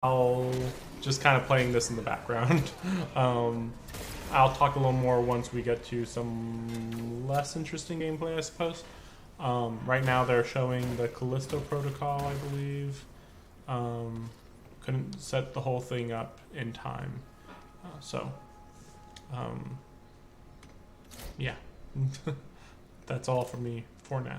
I'll just kind of playing this in the background. I'll talk a little more once we get to some less interesting gameplay, I suppose. Right now they're showing the Callisto protocol, I believe. Couldn't set the whole thing up in time. So, yeah. That's all for me for now.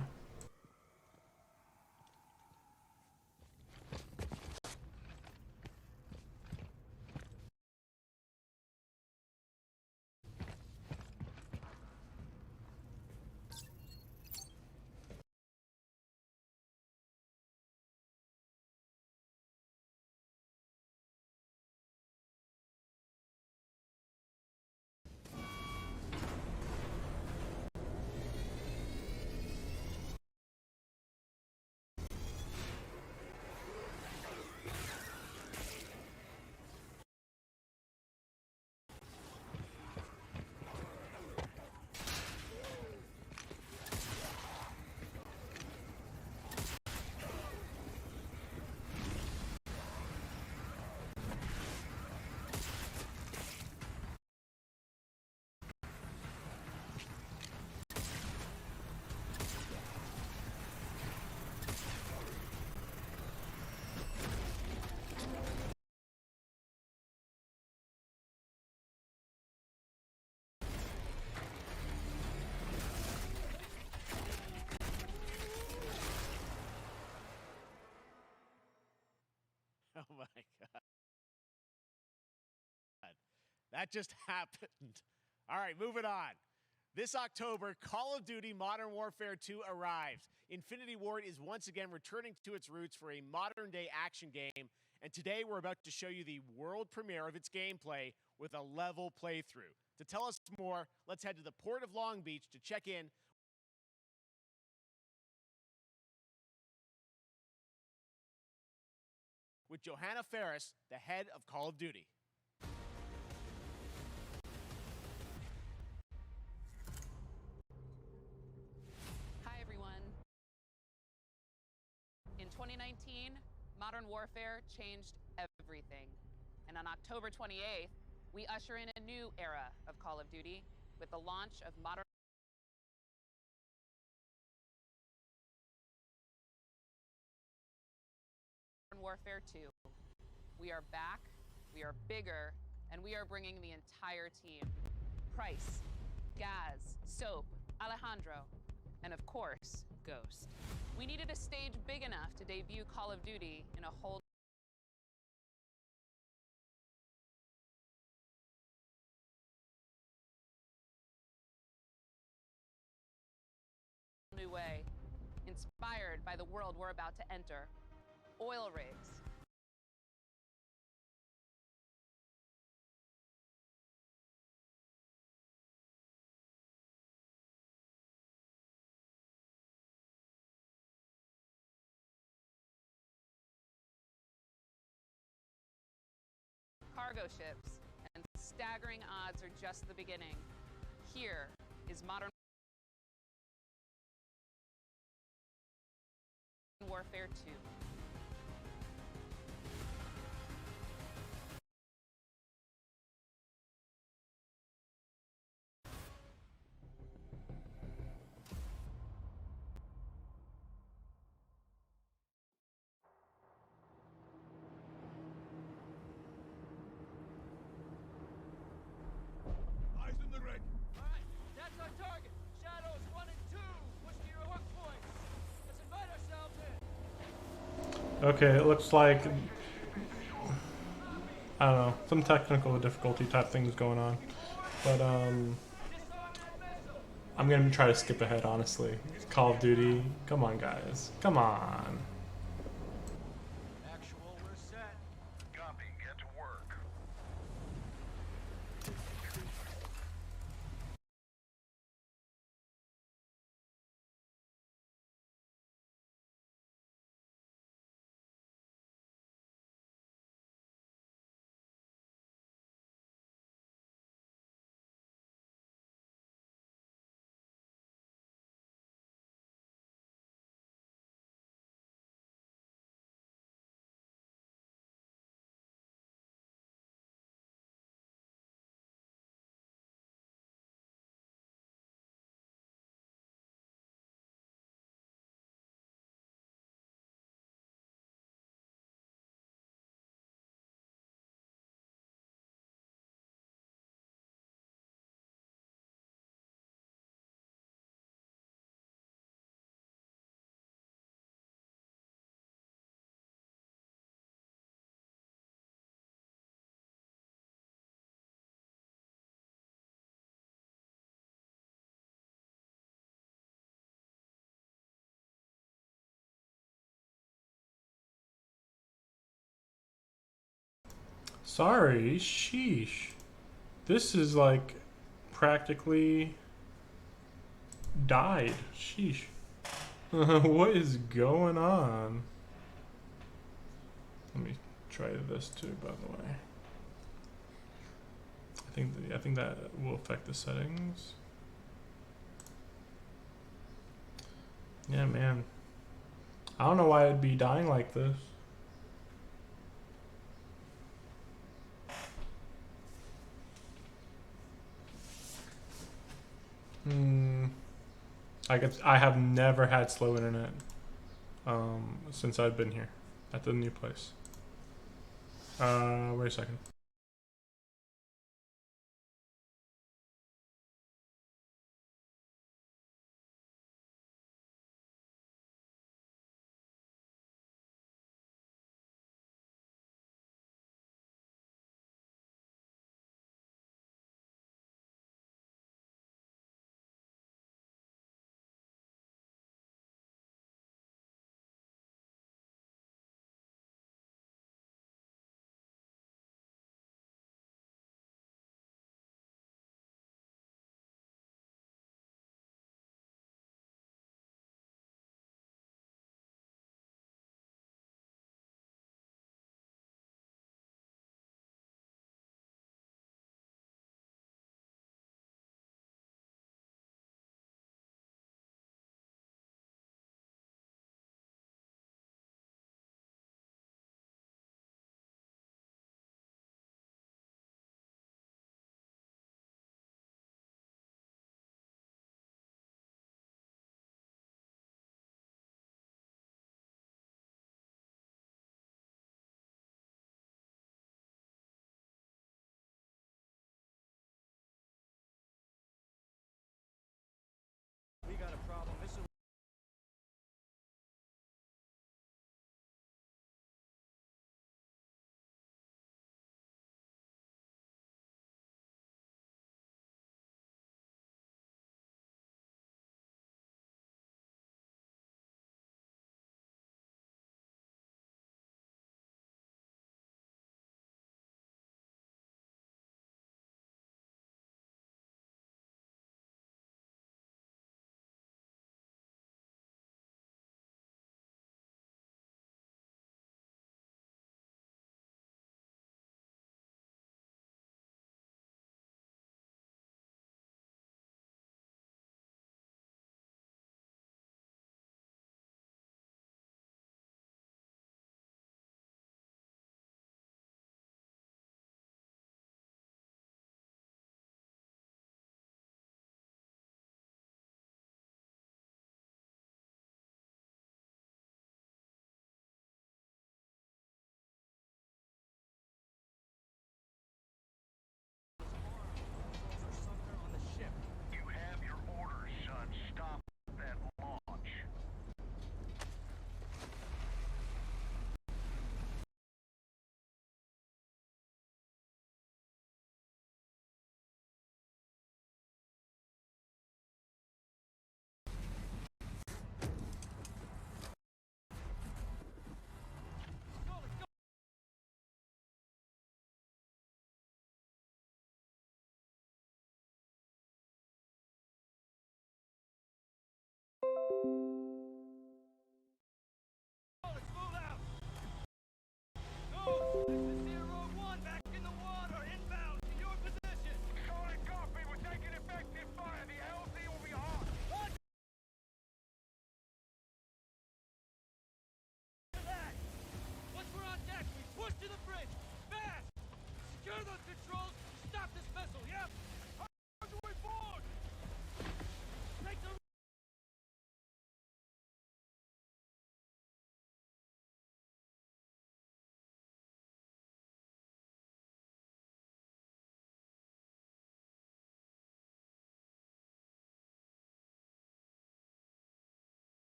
Oh my God. That just happened. All right, moving on. This October, Call of Duty Modern Warfare 2 arrives. Infinity Ward is once again returning to its roots for a modern-day action game, and today we're about to show you the world premiere of its gameplay with a level playthrough. To tell us more, let's head to the Port of Long Beach to check in with Johanna Ferris, the head of Call of Duty. Hi, everyone. In 2019, Modern Warfare changed everything. And on October 28th, we usher in a new era of Call of Duty with the launch of Modern Warfare 2. We are back, we are bigger, and we are bringing the entire team. Price, Gaz, Soap, Alejandro, and of course, Ghost. We needed a stage big enough to debut Call of Duty in a whole new way, inspired by the world we're about to enter. Oil rigs, cargo ships, and staggering odds are just the beginning. Here is Modern Warfare 2. Eyes in the ring. All right, that's our target. Shadows 1 and 2. Push to your hook points. Let's invite ourselves in. Okay, it looks like, I don't know, some technical difficulty type things going on. But I'm gonna try to skip ahead, honestly. Call of Duty, come on guys, come on. Sorry, sheesh. This is like practically died. Sheesh. What is going on? Let me try this too, by the way. I think that will affect the settings. Yeah, man. I don't know why it'd be dying like this. I have never had slow internet since I've been here at the new place. Wait a second. We got a problem. Missile. Let's move out. Go. This is Zero One back in the water. Inbound to your position. Solid copy. We're taking effective fire. The LZ will be hot. Roger that. Once we're on deck, we push to the bridge. Fast. Secure those controls. Stop this vessel. Yep. How's the way forward? Take the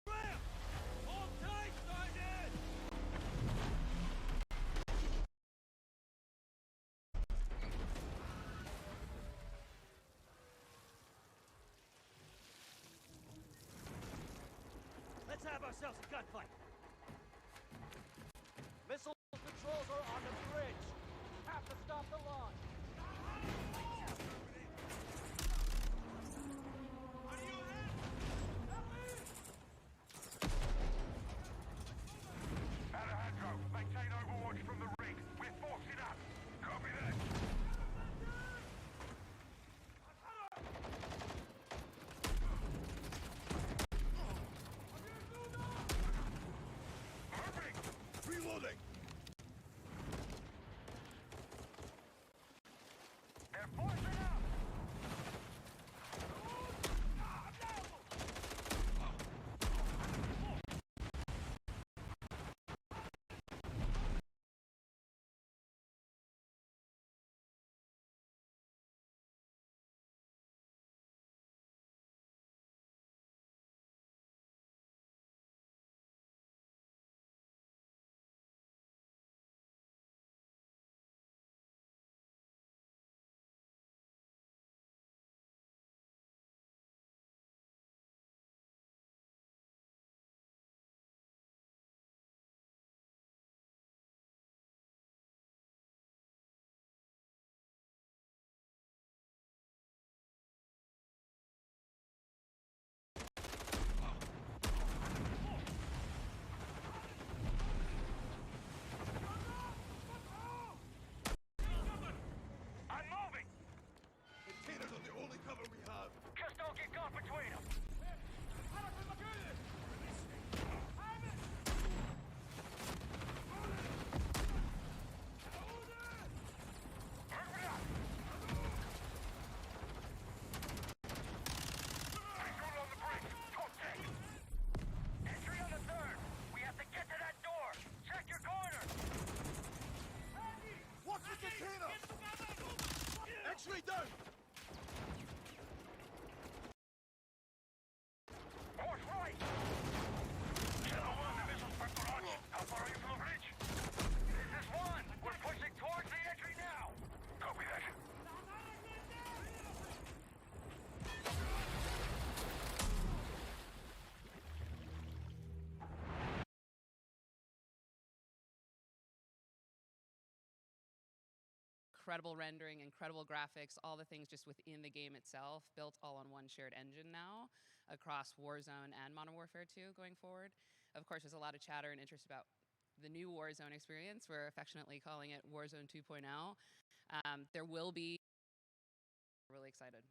ramp. Hold tight, Sergeant. Let's have ourselves a gunfight. Missile controls are on the bridge. Half the Infantry down! Horse right! Shadow 1, the missile's back to launch. How far are you from the bridge? This is 1. We're pushing towards the entry now. Copy that. Incredible rendering, incredible graphics, all the things just within the game itself, built all on one shared engine now across Warzone and Modern Warfare 2 going forward. Of course, there's a lot of chatter and interest about the new Warzone experience. We're affectionately calling it Warzone 2.0. There will be, really excited.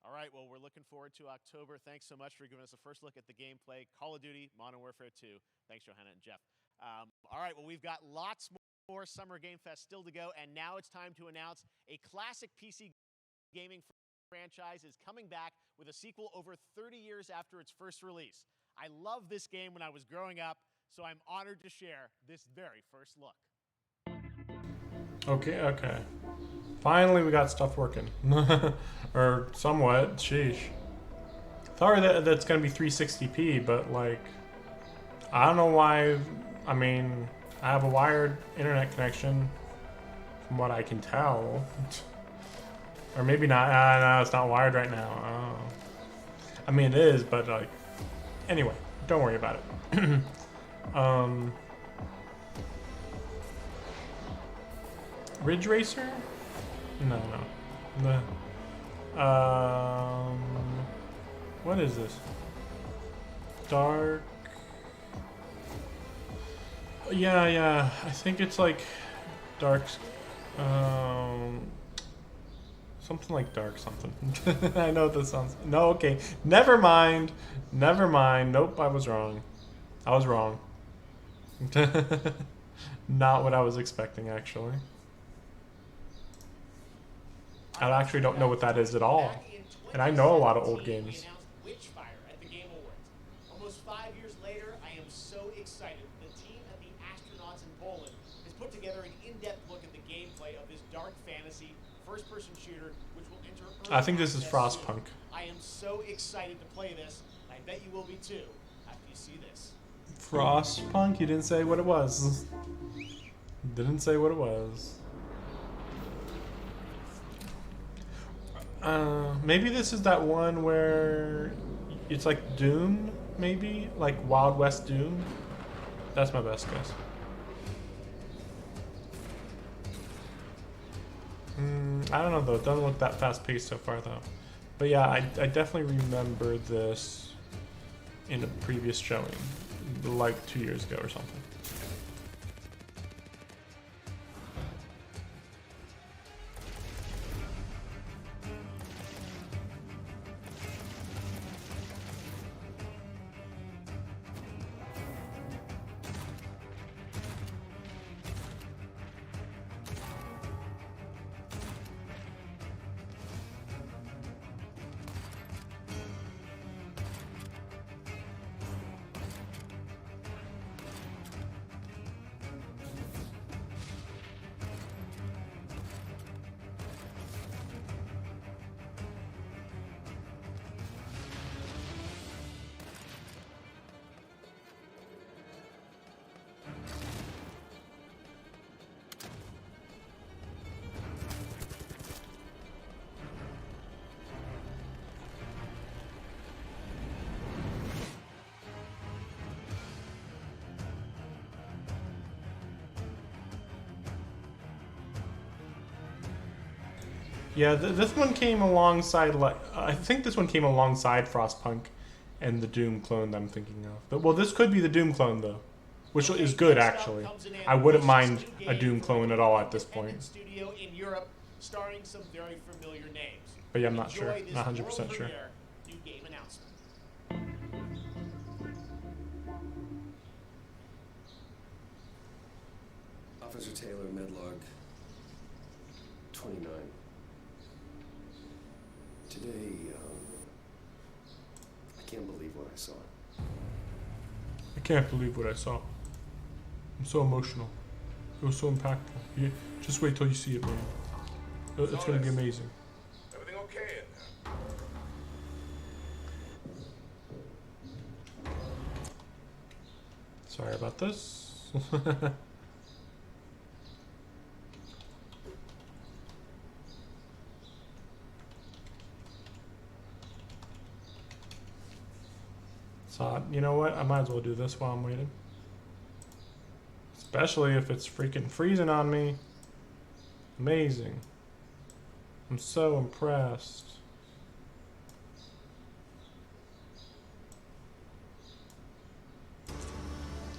All right, well, we're looking forward to October. Thanks so much for giving us a first look at the gameplay. Call of Duty, Modern Warfare 2. Thanks, Johanna and Jeff. All right, well, we've got lots more Summer Game Fest still to go, and now it's time to announce a classic PC gaming franchise is coming back with a sequel over 30 years after its first release. I loved this game when I was growing up, so I'm honored to share this very first look. Okay. Finally, we got stuff working. Or somewhat. Sheesh. Sorry that's gonna be 360p, but like, I don't know why. I mean, I have a wired internet connection, from what I can tell. Or maybe not. No, it's not wired right now. Oh. I mean, it is, but like, anyway, don't worry about it. Ridge Racer? No. What is this? Dark. Yeah. I think it's like dark. Something like dark something. I know what this sounds. No, okay. Never mind. Nope, I was wrong. Not what I was expecting, actually. I actually don't know what that is at all. And I know a lot of old games. Witchfire at the Game Awards. Almost 5 years later, I am so excited. The team at the Astronauts in Poland has put together an in-depth look at the gameplay of this dark fantasy first-person shooter, which will enter early I think this is access Frostpunk. soon. I am so excited to play this, and I bet you will be too after you see this. Frostpunk? You didn't say what it was. Maybe this is that one where it's like Doom, maybe? Like Wild West Doom? That's my best guess. I don't know though, it doesn't look that fast paced so far though. But yeah, I definitely remember this in a previous showing, like 2 years ago or something. Yeah, this one came alongside, like, I think this one came alongside Frostpunk and the Doom clone that I'm thinking of. But, well, this could be the Doom clone, though, which is good, actually. I wouldn't mind a Doom clone at all at this point. Studio in Europe, starring some very familiar names. But yeah, I'm not Enjoy sure. this Not 100% world sure. premiere new game announcement. Officer Taylor, Medlog 29. Today, I can't believe what I saw. I can't believe what I saw. I'm so emotional. It was so impactful. Just wait till you see it, man. It's going to be amazing. Sorry about this. So, you know what? I might as well do this while I'm waiting. Especially if it's freaking freezing on me. Amazing. I'm so impressed.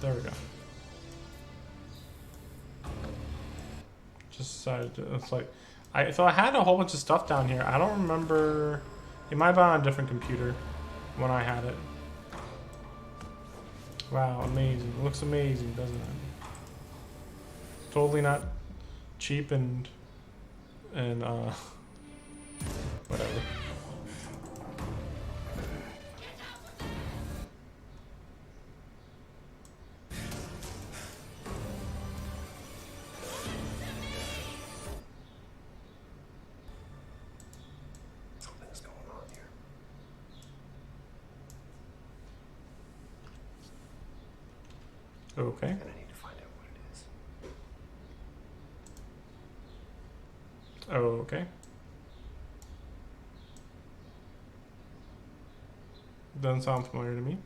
There we go. Just decided to, it's like, so I had a whole bunch of stuff down here. I don't remember, it might have been on a different computer when I had it. Wow, amazing. It looks amazing, doesn't it? Totally not cheap and whatever. Something's going on here. Okay. And I need to find out what it is. Okay. Doesn't sound familiar to me.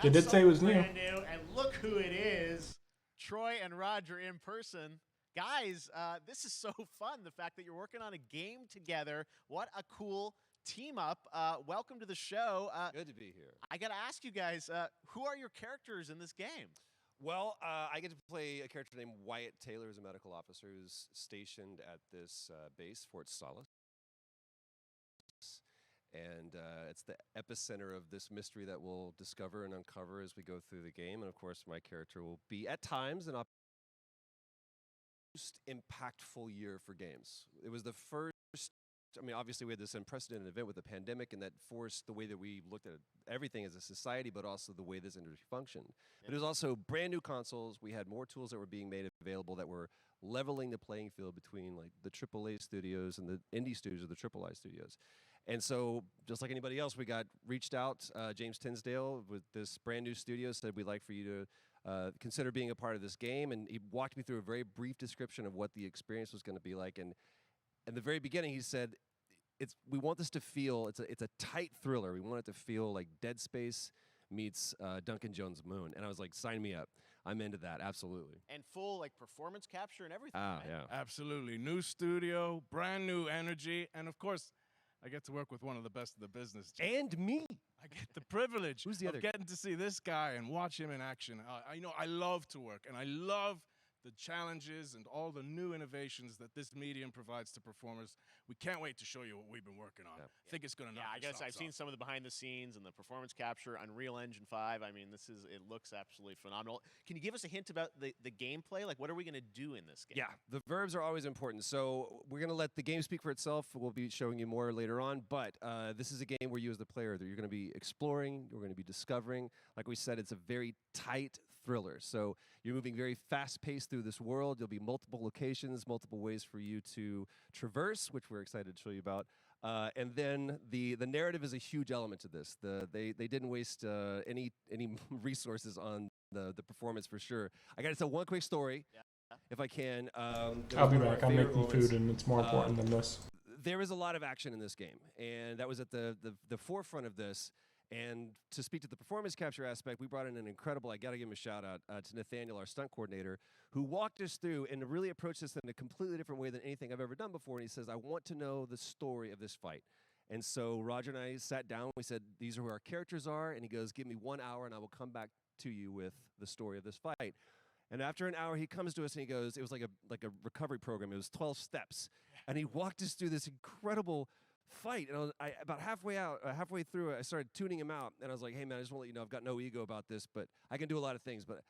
They did say it was new. Brand new, and look who it is. Troy and Roger in person. Guys, this is so fun. The fact that you're working on a game together. What a cool team up. Welcome to the show. Good to be here. I got to ask you guys, who are your characters in this game? Well, I get to play a character named Wyatt Taylor, who's a medical officer who's stationed at this base, Fort Solace. And it's the epicenter of this mystery that we'll discover and uncover as we go through the game. And of course, my character will be, at times, an most impactful year for games. It was the first, I mean, obviously we had this unprecedented event with the pandemic, and that forced the way that we looked at everything as a society, but also the way this industry functioned. But it was also brand new consoles. We had more tools that were being made available that were leveling the playing field between like the AAA studios and the indie studios or the AAA studios. And so, just like anybody else, we got reached out. James Tinsdale with this brand new studio said, we'd like for you to consider being a part of this game. And he walked me through a very brief description of what the experience was going to be like. And in the very beginning, he said, we want this to feel, it's a tight thriller. We want it to feel like Dead Space meets Duncan Jones' Moon. And I was like, sign me up. I'm into that, absolutely. And full like performance capture and everything. Ah, right? yeah. Absolutely. New studio, brand new energy, and of course, I get to work with one of the best of the business. And me. I get the privilege Who's the of other? getting to see this guy and watch him in action. I love to work, and I love the challenges and all the new innovations that this medium provides to performers. We can't wait to show you what we've been working on. Yeah. I think it's going to knock Yeah, I your guess I've socks seen off. some of the behind the scenes and the performance capture, Unreal Engine 5. I mean, it looks absolutely phenomenal. Can you give us a hint about the gameplay? Like, what are we going to do in this game? Yeah, the verbs are always important. So we're going to let the game speak for itself. We'll be showing you more later on. But this is a game where you as the player, you're going to be exploring, you're going to be discovering. Like we said, it's a very tight thriller. So you're moving very fast-paced through this world. There'll be multiple locations, multiple ways for you to traverse, which we're excited to show you about. And then the narrative is a huge element to this. They didn't waste any resources on the performance for sure. I got to tell one quick story, if I can. I'll be back. I'm making food, and it's more important than this. There is a lot of action in this game, and that was at the forefront of this. And to speak to the performance capture aspect, we brought in an incredible, I got to give him a shout out to Nathaniel, our stunt coordinator, who walked us through and really approached this in a completely different way than anything I've ever done before. And he says, I want to know the story of this fight. And so Roger and I sat down. We said, these are who our characters are. And he goes, give me 1 hour and I will come back to you with the story of this fight. And after an hour, he comes to us and he goes, it was like a recovery program. It was 12 steps. And he walked us through this incredible fight. And about halfway through, I started tuning him out. And I was like, hey, man, I just want to let you know I've got no ego about this, but I can do a lot of things, but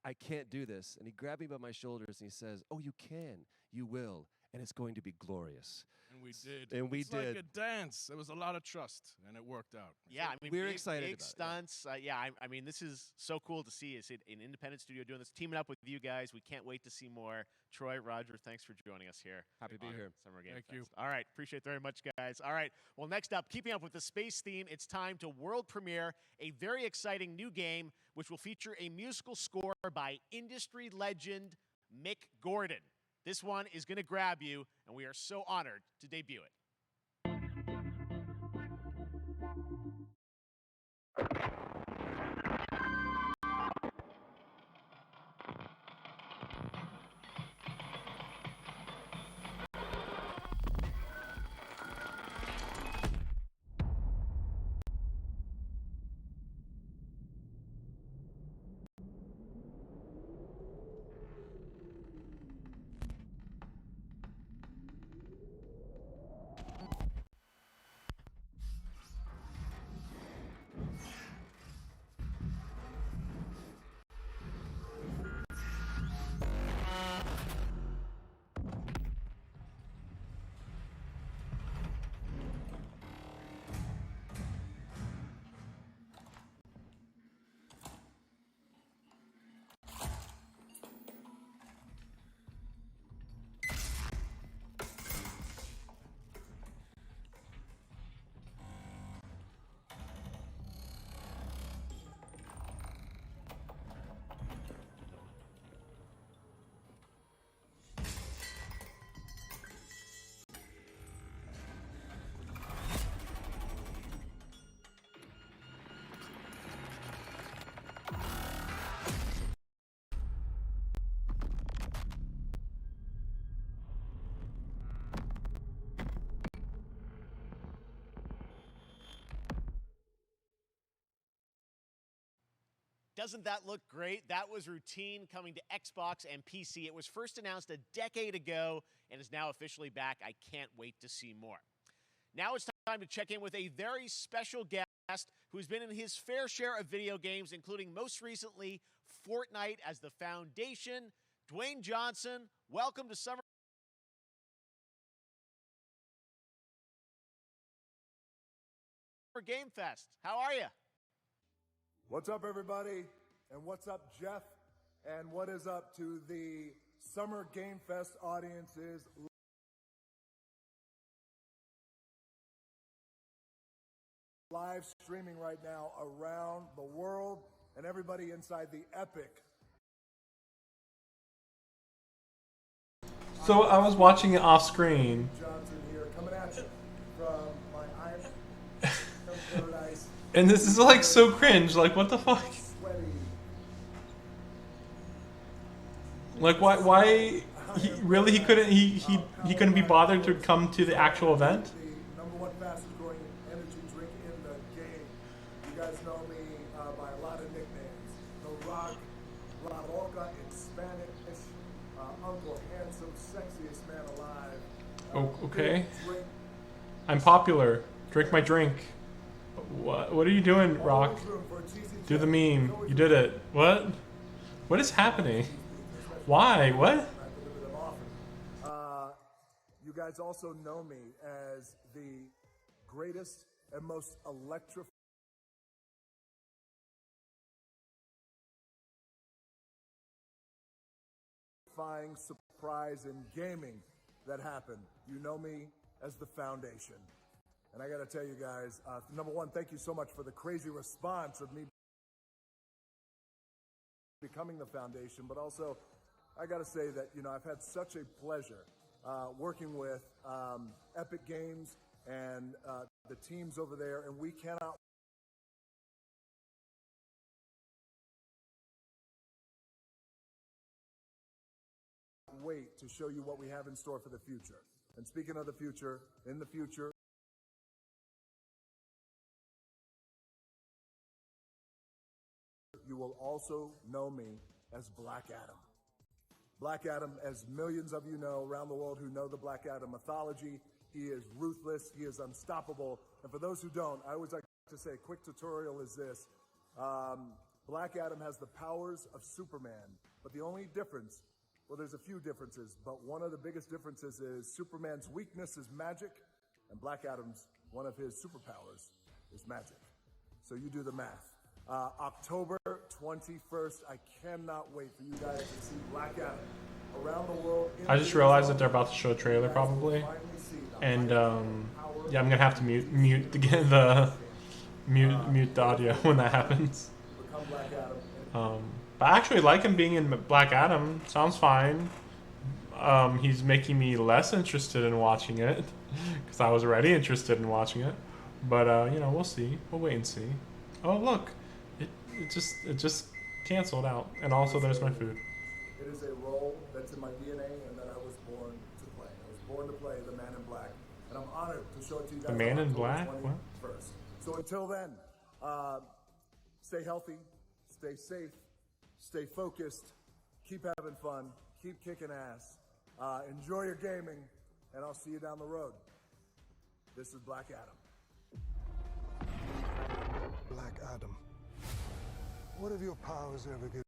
I can't do this. And he grabbed me by my shoulders and he says, oh, you can. You will, and it's going to be glorious. And we did. And we it's did. like a dance. There was a lot of trust, and it worked out. Yeah, I mean, We're big, excited big about it, stunts. Yeah, I mean, this is so cool to see. It's an independent studio doing this, teaming up with you guys. We can't wait to see more. Troy, Roger, thanks for joining us here. Happy to be on here. Summer Game Thank Fest. you. All right, appreciate it very much, guys. All right, well, next up, keeping up with the space theme, it's time to world premiere a very exciting new game, which will feature a musical score by industry legend Mick Gordon. This one is going to grab you, and we are so honored to debut it. Doesn't that look great? That was Routine coming to Xbox and PC. It was first announced a decade ago and is now officially back. I can't wait to see more. Now it's time to check in with a very special guest who's been in his fair share of video games, including most recently Fortnite as the Foundation. Dwayne Johnson, welcome to Summer Game Fest. How are you? What's up, everybody? And what's up, Jeff? And what is up to the Summer Game Fest audiences live streaming right now around the world and everybody inside the epic. So I was watching it off screen. Johnson here, coming at you from my from paradise. And this is like so cringe. Like, what the fuck? Sweaty. Like, why he couldn't be bothered to come to the actual event? The number one fastest growing energy drink in the game. You guys know me by a lot of nicknames. The Rock, La Roca in Spanish, Uncle Handsome, sexiest man alive. Oh, okay. Drink, I'm popular. Drink my drink. What are you doing, Rock? always room for a cheesy Do the chat. meme. Always You did room it. What? What is happening? Why? What? I deliver them often. You guys also know me as the greatest and most electrifying surprise in gaming that happened. You know me as the Foundation. And I gotta tell you guys, number one, thank you so much for the crazy response of me becoming the Foundation, but also I gotta say that, you know, I've had such a pleasure working with Epic Games and the teams over there, and we cannot wait to show you what we have in store for the future. And speaking of the future, in the future, you will also know me as Black Adam. Black Adam, as millions of you know around the world who know the Black Adam mythology, he is ruthless, he is unstoppable. And for those who don't, I always like to say a quick tutorial is this. Black Adam has the powers of Superman, but the only difference Well, there's a few differences, but one of the biggest differences is Superman's weakness is magic, and Black Adam's one of his superpowers is magic. So you do the math. October 21st, I cannot wait for you guys to see Black Adam around the world. I just realized that they're about to show a trailer probably, and yeah, I'm gonna have to mute the audio when that happens. Become Black Adam. But I actually like him being in Black Adam. Sounds fine. He's making me less interested in watching it because I was already interested in watching it. But you know, we'll see. We'll wait and see. Oh look, it just canceled out. And also, there's my food. It is a role that's in my DNA and that I was born to play. I was born to play the Man in Black, and I'm honored to show it to you guys. The Man in on Black? October What? 21st. So until then, stay healthy, stay safe, stay focused, keep having fun, keep kicking ass, enjoy your gaming, and I'll see you down the road. This is Black Adam. Black Adam. What have your powers ever given?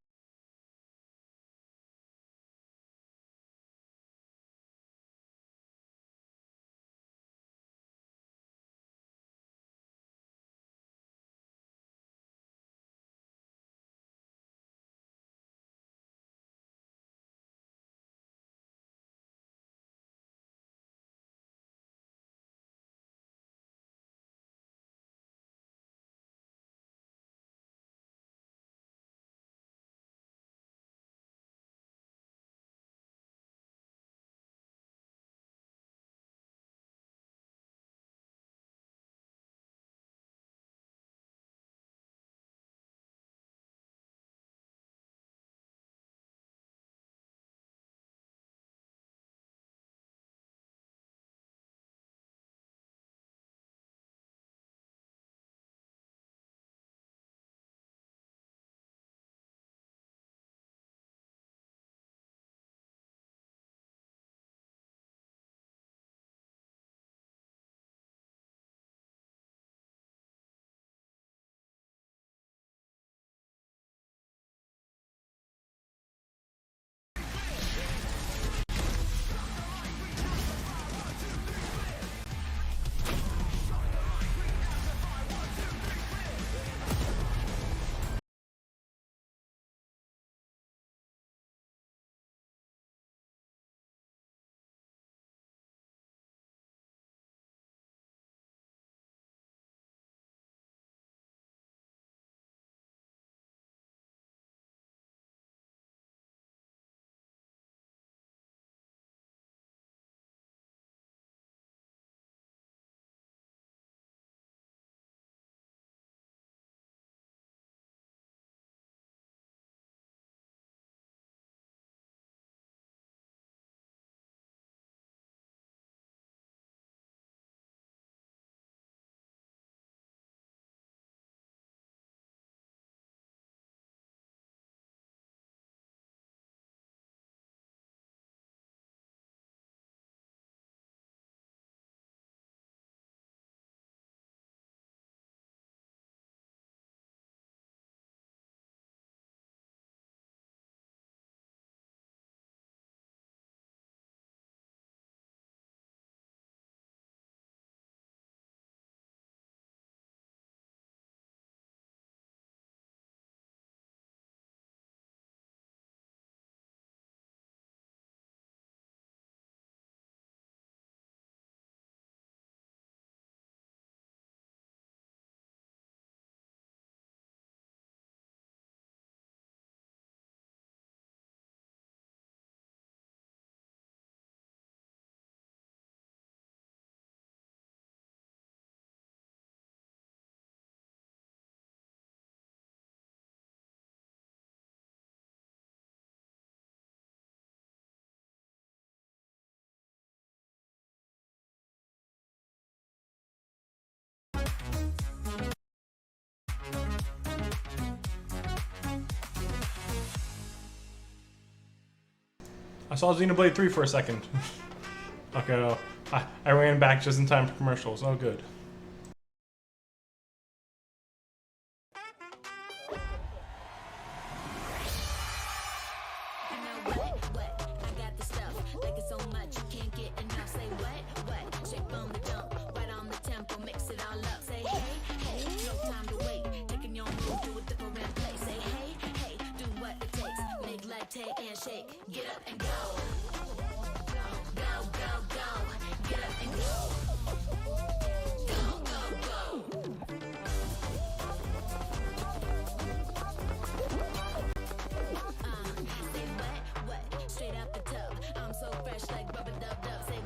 I saw Xenoblade 3 for a second. Okay, no. I ran back just in time for commercials. Oh, good. shake, get up and go. Go, go, go. Get up and go. Go, go, go. Say what? Straight out the tub. I'm so fresh like rubber dub dub. Say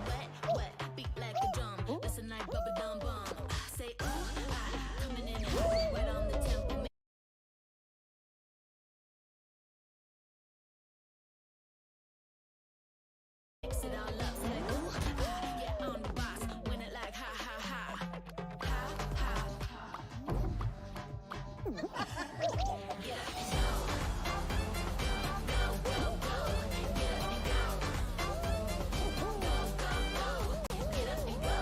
what? Beat like a drum. Listen like bubba dum bum. Say coming in hot, right on the temple. Mix it all up. Say like yeah, I'm the boss. Win it like ha ha ha. Ha ha ha. Get up and go. Go, go, go. Get up and go. Go, go, go. Get up and go.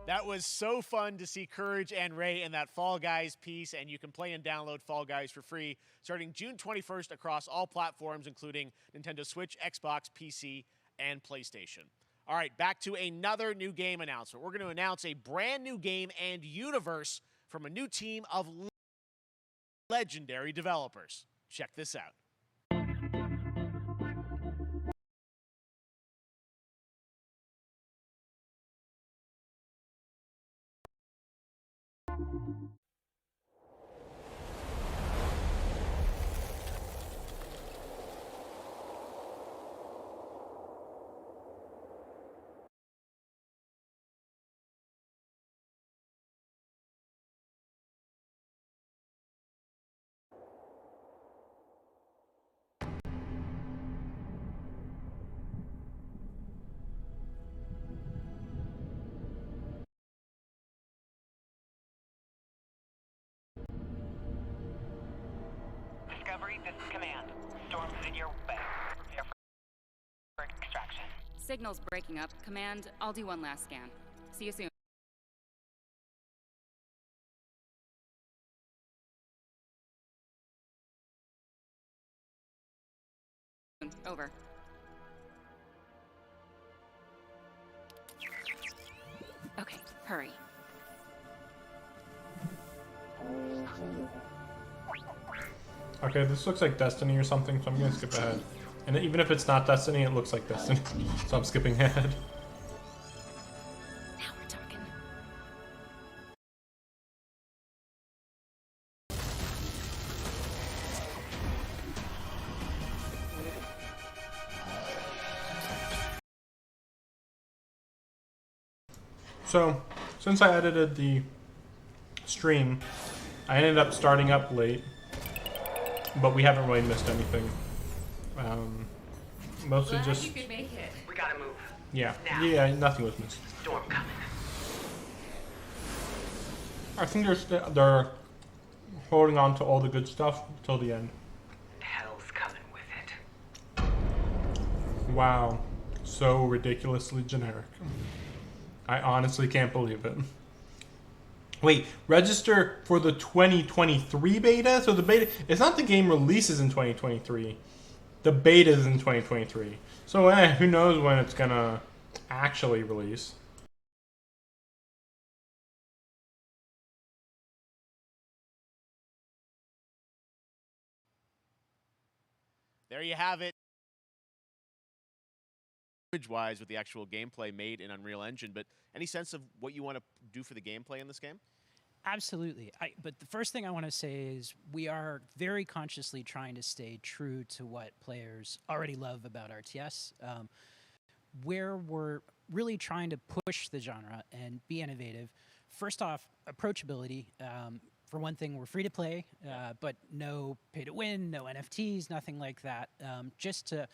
That was so fun to see Courage and Ray in that Fall Guys piece, and you can play and download Fall Guys for free starting June 21st across all platforms, including Nintendo Switch, Xbox, PC, and PlayStation. All right, back to another new game announcement. We're going to announce a brand new game and universe from a new team of legendary developers. Check this out. Discovery, this is Command. Storm's in your way. Prepare for extraction. Signal's breaking up. Command, I'll do one last scan. See you soon. Over. Okay, hurry. Okay, this looks like Destiny or something, so I'm gonna skip ahead. And even if it's not Destiny, it looks like Destiny, so I'm skipping ahead. Now we're talking. So, since I edited the stream, I ended up starting up late, but we haven't really missed anything. Mostly Glad just... you could make it. We gotta move. Yeah, Now. yeah, nothing was missed. Storm coming. I think they're holding on to all the good stuff till the end. Hell's coming with it. Wow, so ridiculously generic. I honestly can't believe it. Wait, register for the 2023 beta? So the beta, it's not the game releases in 2023. The beta is in 2023. So who knows when it's gonna actually release. There you have it. Wise with the actual gameplay made in Unreal Engine, but any sense of what you want to do for the gameplay in this game? Absolutely. But the first thing I want to say is we are very consciously trying to stay true to what players already love about RTS, where we're really trying to push the genre and be innovative. First off, approachability. For one thing, we're free to play, but no pay to win, no NFTs, nothing like that, just to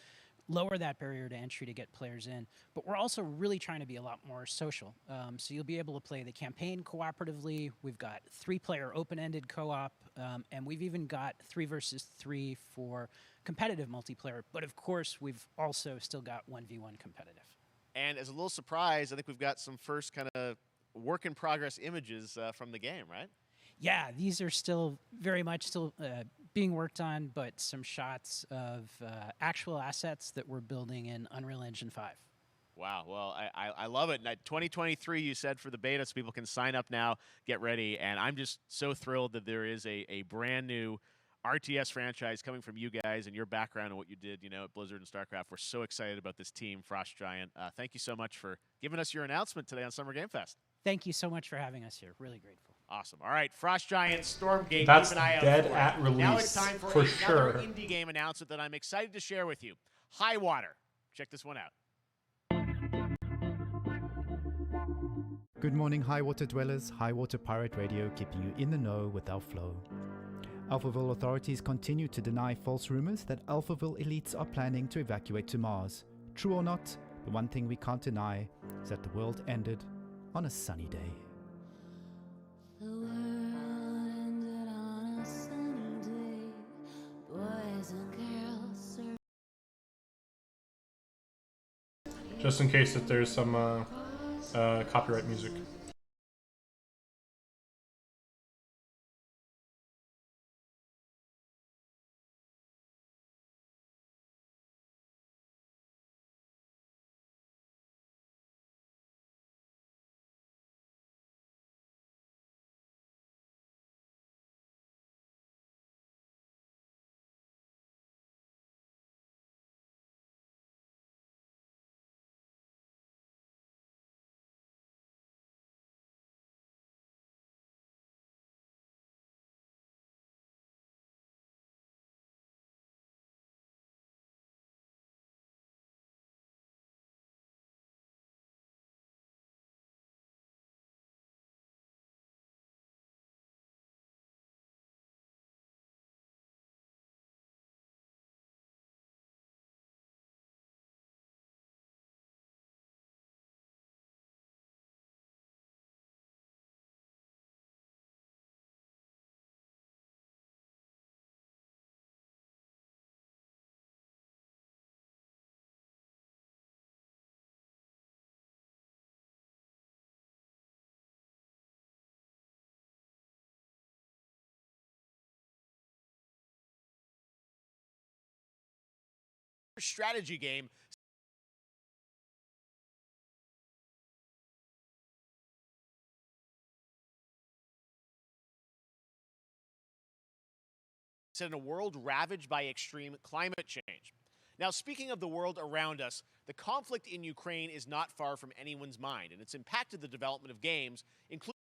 lower that barrier to entry to get players in. But we're also really trying to be a lot more social. So you'll be able to play the campaign cooperatively. We've got 3-player open-ended co-op, and we've even got 3 versus 3 for competitive multiplayer. But of course, we've also still got 1v1 competitive. And as a little surprise, I think we've got some first kind of work-in-progress images from the game, right? Yeah, these are still very much still being worked on, but some shots of actual assets that we're building in Unreal Engine 5. Wow. Well, I love it. 2023, you said, for the beta, so people can sign up now, get ready. And I'm just so thrilled that there is a brand new RTS franchise coming from you guys and your background and what you did, at Blizzard and StarCraft. We're so excited about this team, Frost Giant. Thank you so much for giving us your announcement today on Summer Game Fest. Thank you so much for having us here. Really grateful. Awesome. All right, Frost Giant, Stormgate, That's keep an eye out dead for at it. release, Now it's time for for another sure. indie game announcement that I'm excited to share with you. Highwater. Check this one out. Good morning, Highwater dwellers. Highwater Pirate Radio, keeping you in the know with our flow. Alphaville authorities continue to deny false rumors that Alphaville elites are planning to evacuate to Mars. True or not, the one thing we can't deny is that the world ended on a sunny day. The world ended on a sunny day. Boys and girls Just in case that there's some copyright music. Strategy game set in a world ravaged by extreme climate change. Now, speaking of the world around us, the conflict in Ukraine is not far from anyone's mind, and it's impacted the development of games, including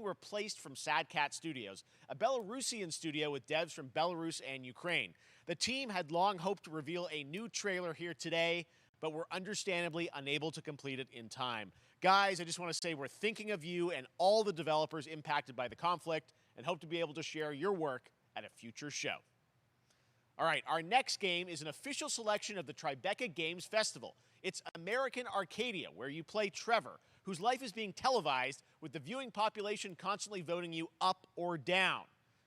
replaced from Sad Cat Studios, a Belarusian studio with devs from Belarus and Ukraine. The team had long hoped to reveal a new trailer here today, but were understandably unable to complete it in time. Guys, I just want to say we're thinking of you and all the developers impacted by the conflict and hope to be able to share your work at a future show. All right, our next game is an official selection of the Tribeca Games Festival. It's American Arcadia, where you play Trevor, whose life is being televised with the viewing population constantly voting you up or down.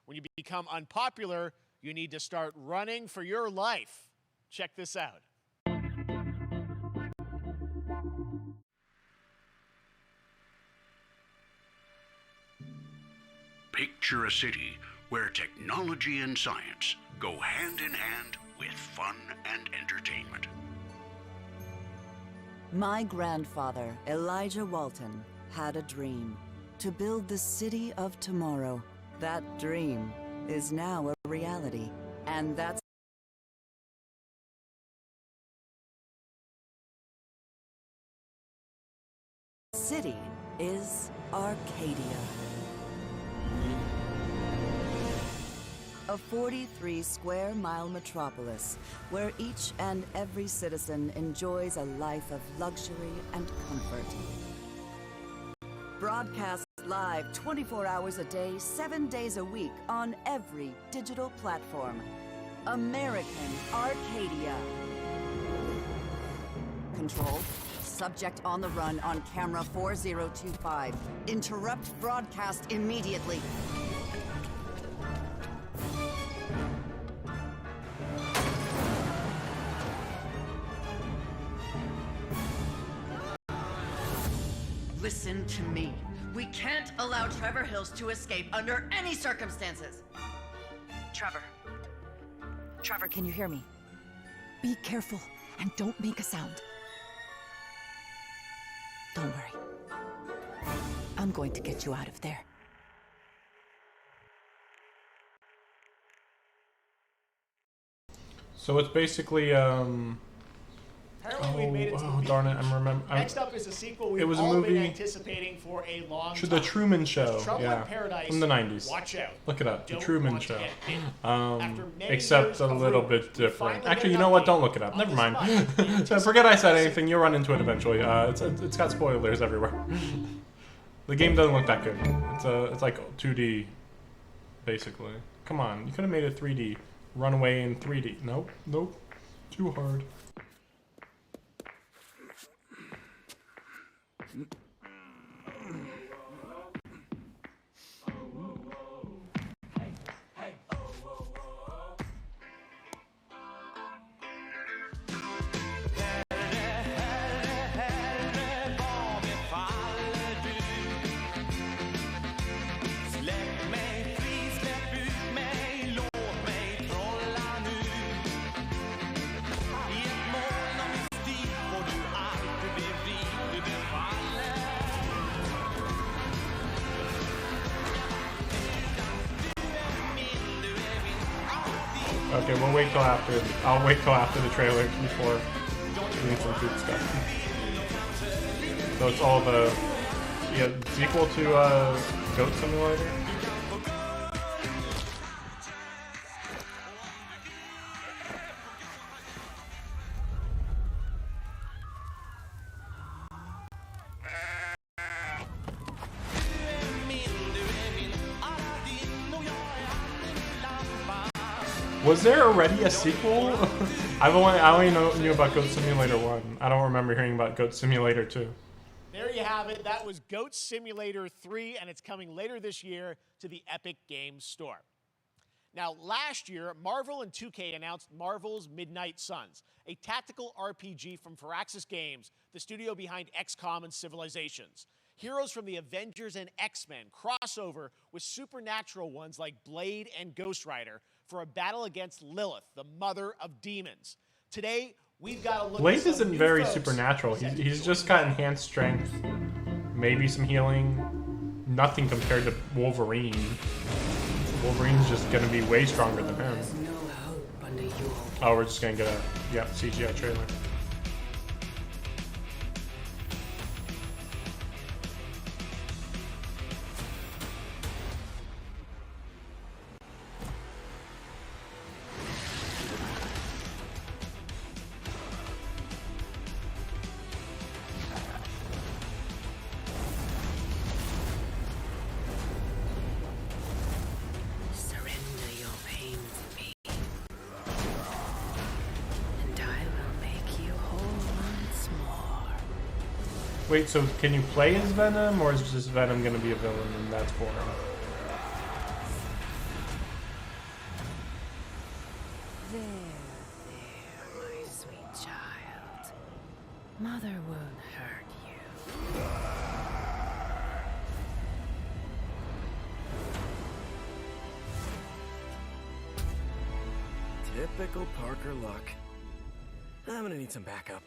When you become unpopular, you need to start running for your life. Check this out. Picture a city where technology and science go hand in hand with fun and entertainment. My grandfather, Elijah Walton, had a dream to build the city of tomorrow. That dream is now a reality, and that's city is Arcadia. A 43-square-mile metropolis where each and every citizen enjoys a life of luxury and comfort. Broadcast live 24 hours a day, 7 days a week on every digital platform. American Arcadia. Control. Subject on the run on camera 4025. Interrupt broadcast immediately. Listen to me. We can't allow Trevor Hills to escape under any circumstances. Trevor. Trevor, can you hear me? Be careful and don't make a sound. Don't worry. I'm going to get you out of there. So it's basically Apparently we made it to the movie. darn it! I'm remember. Next up is a sequel we've It was a all been movie. anticipating for a long The time. Truman Show, There's Trouble yeah, in Paradise. from the 90s. Watch out. Look it up, The Don't Truman want to Show. get bit. After many years Except a of little rumors, bit we different. finally Actually, get you an know what? update Don't look it up. on Never this mind. month. So forget I said anything. You'll run into it eventually. It's got spoilers everywhere. The game doesn't look that good. It's like 2D, basically. Come on, you could have made it 3D. Runaway in 3D. Nope, nope. Too hard. Okay, we'll wait till after. I'll wait till after the trailer before doing some food stuff. So it's all the sequel to Goat Simulator. Was there already a sequel? I only knew about Goat Simulator 1. I don't remember hearing about Goat Simulator 2. There you have it. That was Goat Simulator 3, and it's coming later this year to the Epic Games Store. Now, last year, Marvel and 2K announced Marvel's Midnight Suns, a tactical RPG from Firaxis Games, the studio behind XCOM and Civilizations. Heroes from the Avengers and X-Men crossover with supernatural ones like Blade and Ghost Rider for a battle against Lilith, the mother of demons. Today, we've got to look Blade at some isn't new very folks supernatural. set to He's join just got enhanced strength, maybe some healing. Nothing compared to Wolverine. Wolverine's just gonna be way stronger than him. Oh, we're just gonna get a CGI trailer. Surrender your pain to me, and I will make you whole once more. Wait, so can you play as Venom, or is just Venom gonna be a villain and that's boring? There, my sweet child. Mother won't hurt you. Typical Parker luck. I'm gonna need some backup.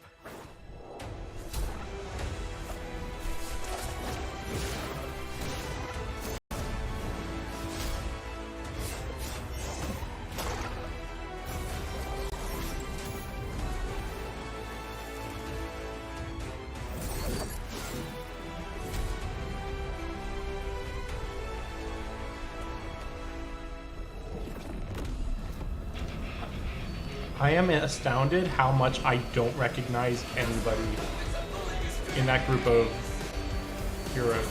I am astounded how much I don't recognize anybody in that group of heroes.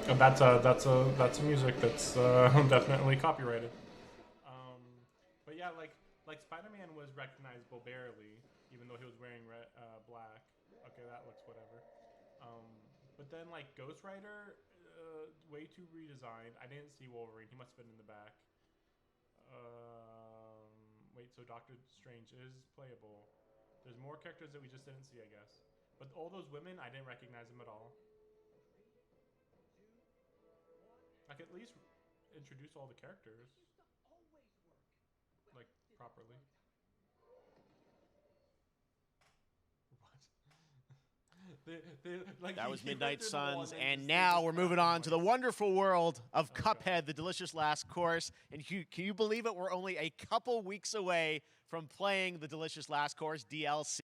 And that's a music that's definitely copyrighted. But yeah, like Spider-Man was recognizable barely, even though he was wearing black. Okay, that looks whatever. But then like Ghost Rider, way too redesigned. I didn't see Wolverine. He must have been in the back. Wait, so Doctor Strange is playable. There's more characters that we just didn't see, I guess. But all those women, I didn't recognize them at all. I could at least introduce all the characters. Like, properly. Like, That was he went Midnight through them all Suns, then and just- now just we're grabbed moving them on to the once. wonderful world of Cuphead, the delicious last course. And can you believe it? We're only a couple weeks away from playing the delicious last course DLC.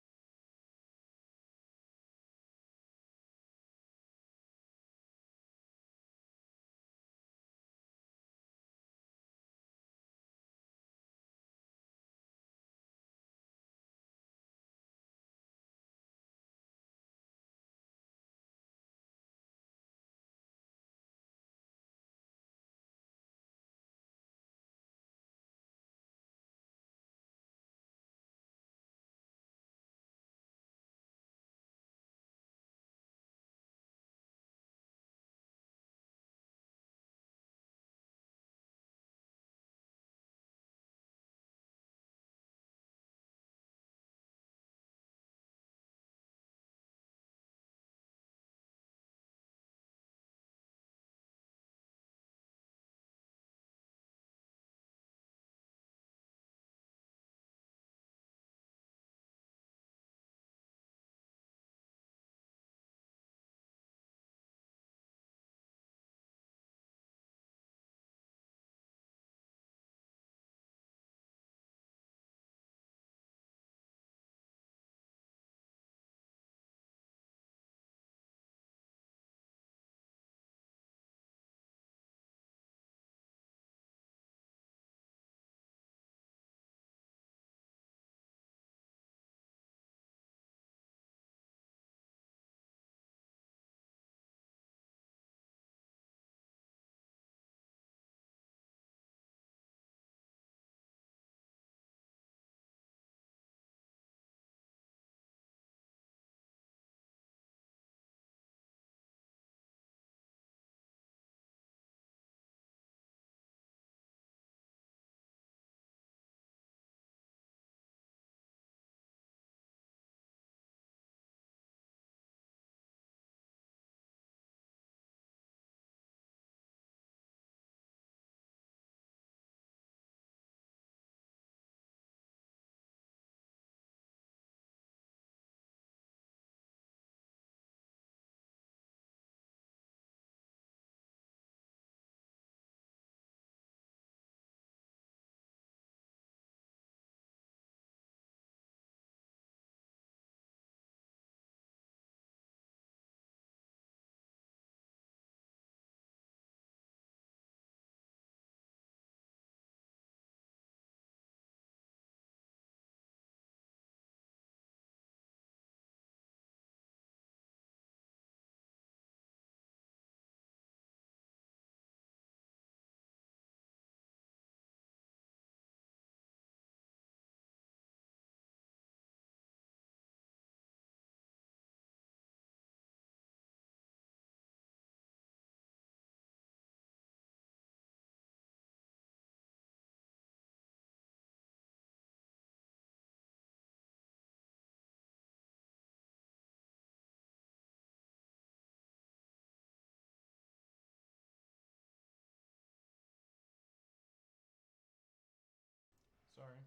Sorry.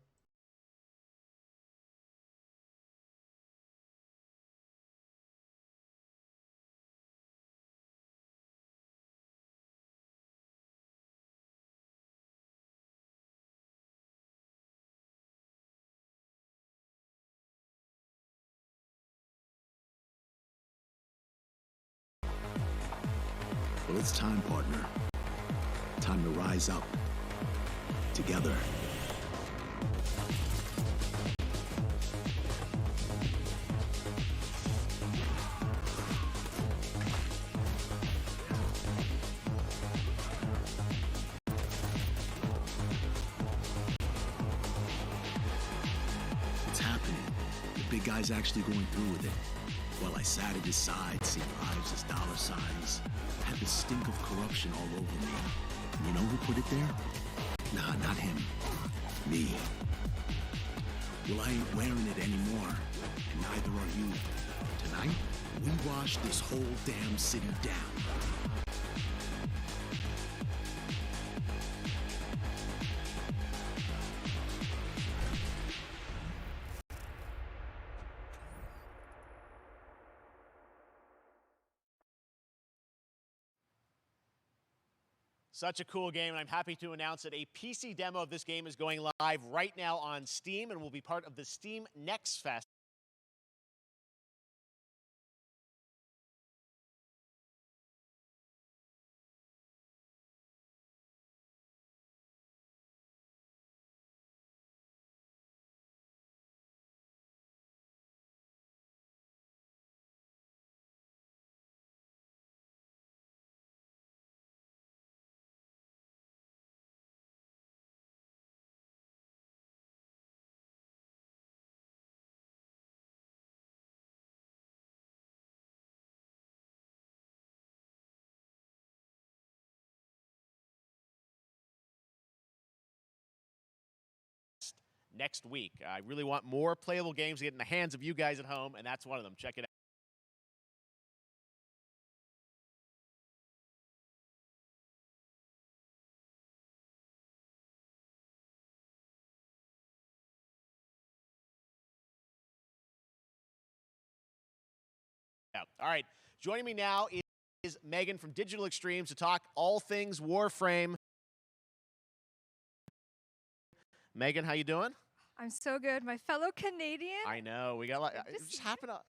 Well, it's time, partner. Time to rise up. Together. It's happening. The big guy's actually going through with it. While I sat at his side, seeing lives as dollar signs, had the stink of corruption all over me. And you know who put it there? Nah, not him. Me. Well, I ain't wearing it anymore, and neither are you. tonight, we wash this whole damn city down. Such a cool game, and I'm happy to announce that a PC demo of this game is going live right now on Steam and will be part of the Steam Next Fest. Next week. I really want more playable games to get in the hands of you guys at home, and that's one of them. Check it out. All right, joining me now is Megan from Digital Extremes to talk all things Warframe. Megan, how you doing? I'm so good. My fellow Canadian. I know. We got like it just happened to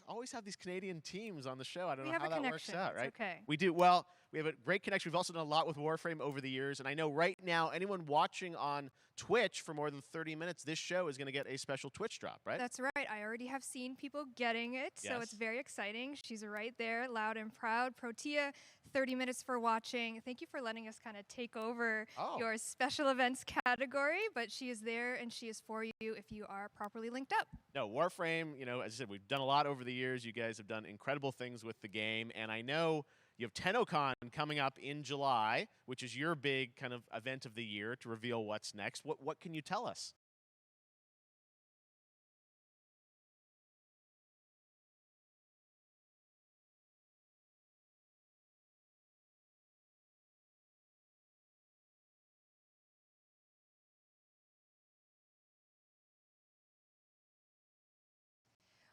always have these Canadian teams on the show. I don't know how that works out, right? Okay. We do. Well, we have a great connection. We've also done a lot with Warframe over the years, and I know right now anyone watching on Twitch for more than 30 minutes, this show is going to get a special Twitch drop, right? That's right. I already have seen people getting it, so it's very exciting. She's right there, loud and proud. Protea, 30 minutes for watching. Thank you for letting us kind of take over your special events category, but she is there and she is for you if you are properly linked up. No, Warframe, you know, as I said, we've done a lot over the years. You guys have done incredible things with the game, and I know you have TennoCon coming up in July, which is your big kind of event of the year to reveal what's next. What can you tell us?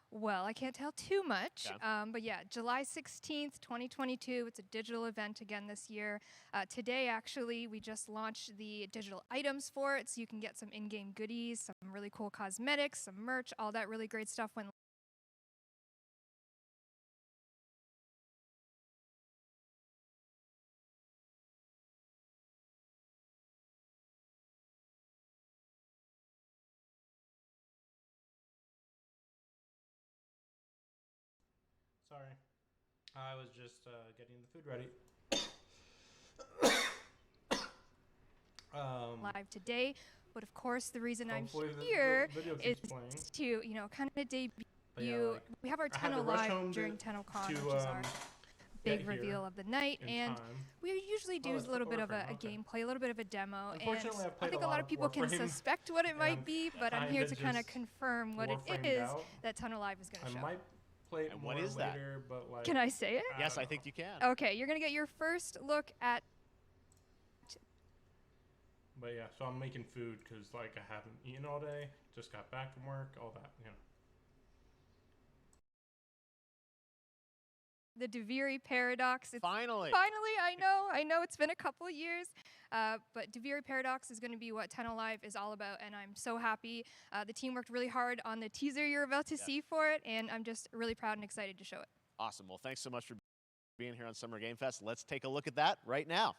Well, I can't tell too much, but yeah, July 16th, 2022, it's a digital event again this year. Today, actually, we just launched the digital items for it, so you can get some in-game goodies, some really cool cosmetics, some merch, all that really great stuff when Sorry. I was just getting the food ready. live today, but of course the reason I'm here is to, you know, kind of debut. We have our Tenno Live during TennoCon, which is our big reveal of the night, and we usually do a little bit of a gameplay, a little bit of a demo, and I think a lot of people can suspect what it might be, but I'm here to kind of confirm what it is that Tenno Live is going to show. Play it and more what is later, that? But like, Can I say it? Yes, I think you can. Okay, you're going to get your first look at... But yeah, so I'm making food because like I haven't eaten all day, just got back from work, all that, you know. The Deviri Paradox. Finally, I know it's been a couple years, but Deviri Paradox is going to be what Tenno Live is all about, and I'm so happy. The team worked really hard on the teaser you're about to see for it, and I'm just really proud and excited to show it. Awesome. Well, thanks so much for being here on Summer Game Fest. Let's take a look at that right now.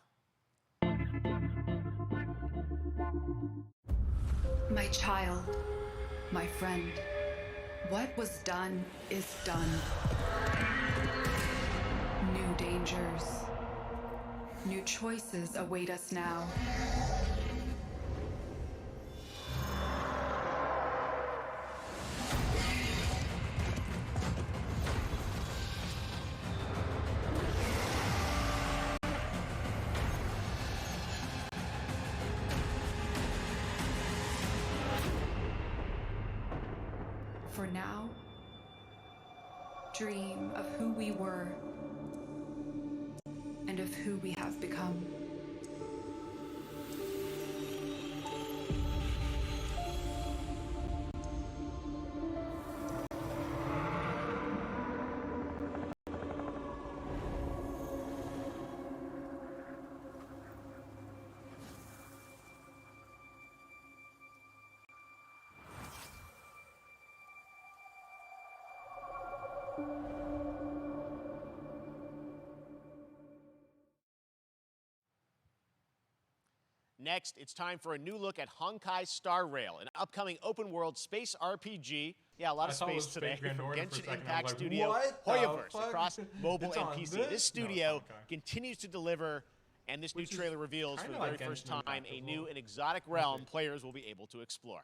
My child, my friend, what was done is done. New dangers, new choices await us now. for now, dream of who we were and of who we have become. Next, it's time for a new look at Honkai Star Rail, an upcoming open-world space RPG. Yeah, a lot of space today from Genshin Impact studio Hoyoverse across mobile and PC. This studio continues to deliver, and this new trailer reveals for the very first time a new and exotic realm players will be able to explore.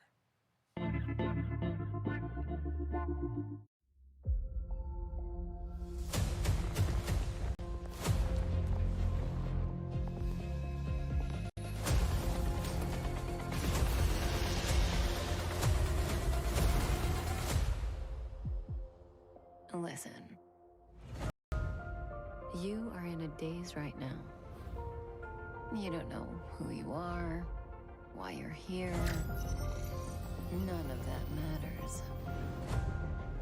Listen. You are in a daze right now. You don't know who you are, why you're here. None of that matters.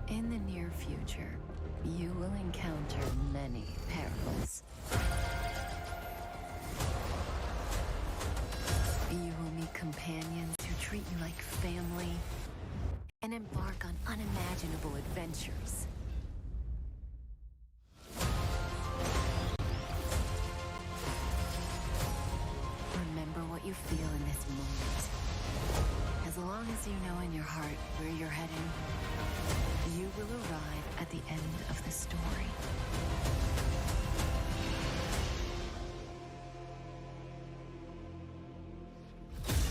In the near future, you will encounter many perils. You will meet companions who treat you like family and embark on unimaginable adventures. Remember what you feel in this moment. As long as you know in your heart where you're heading, you will arrive at the end of the story.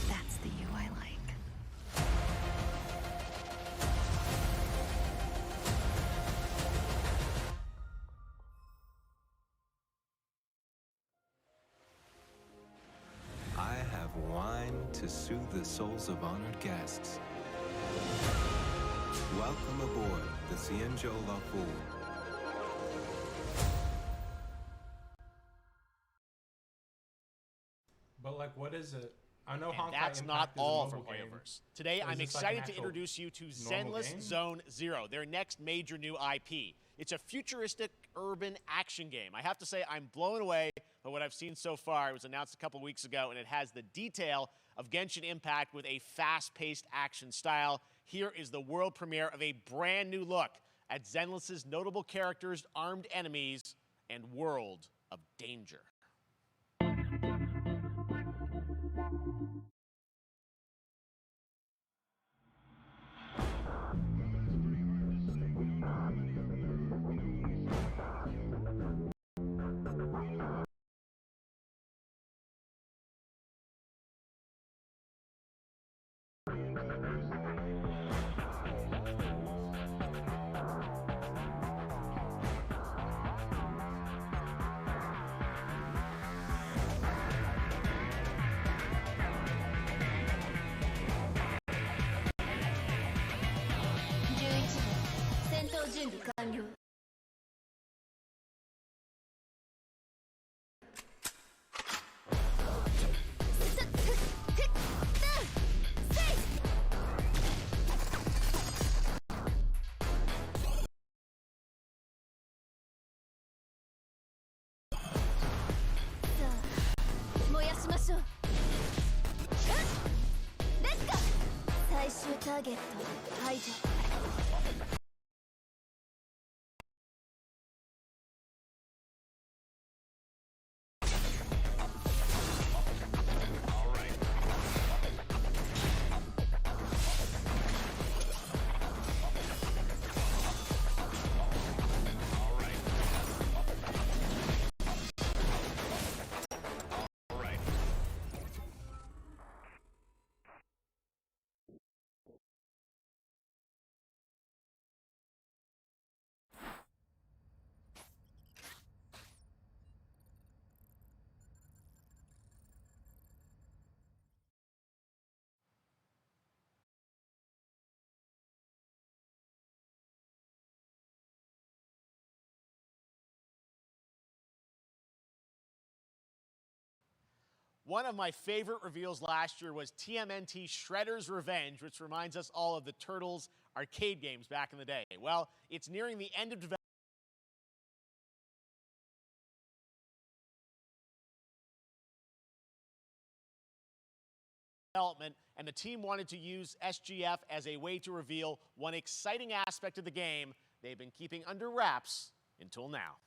That's the you I like. I have wine to soothe the souls of honored guests. Welcome aboard the Cienjo La Fool. But like, what is it? I know And Honkai that's Impact not is a all mobile from game. Hoyoverse. Today, Is I'm this like an excited to actual introduce you to normal Zenless game? Zone Zero, their next major new IP. It's a futuristic urban action game. I have to say, I'm blown away by what I've seen so far. It was announced a couple weeks ago, and it has the detail of Genshin Impact with a fast-paced action style. Here is the world premiere of a brand new look at Zenless's notable characters, armed enemies, and world of danger. Let's go! 最終ターゲット排除。One of my favorite reveals last year was TMNT Shredder's Revenge, which reminds us all of the Turtles arcade games back in the day. Well, it's nearing the end of development, and the team wanted to use SGF as a way to reveal one exciting aspect of the game they've been keeping under wraps until now.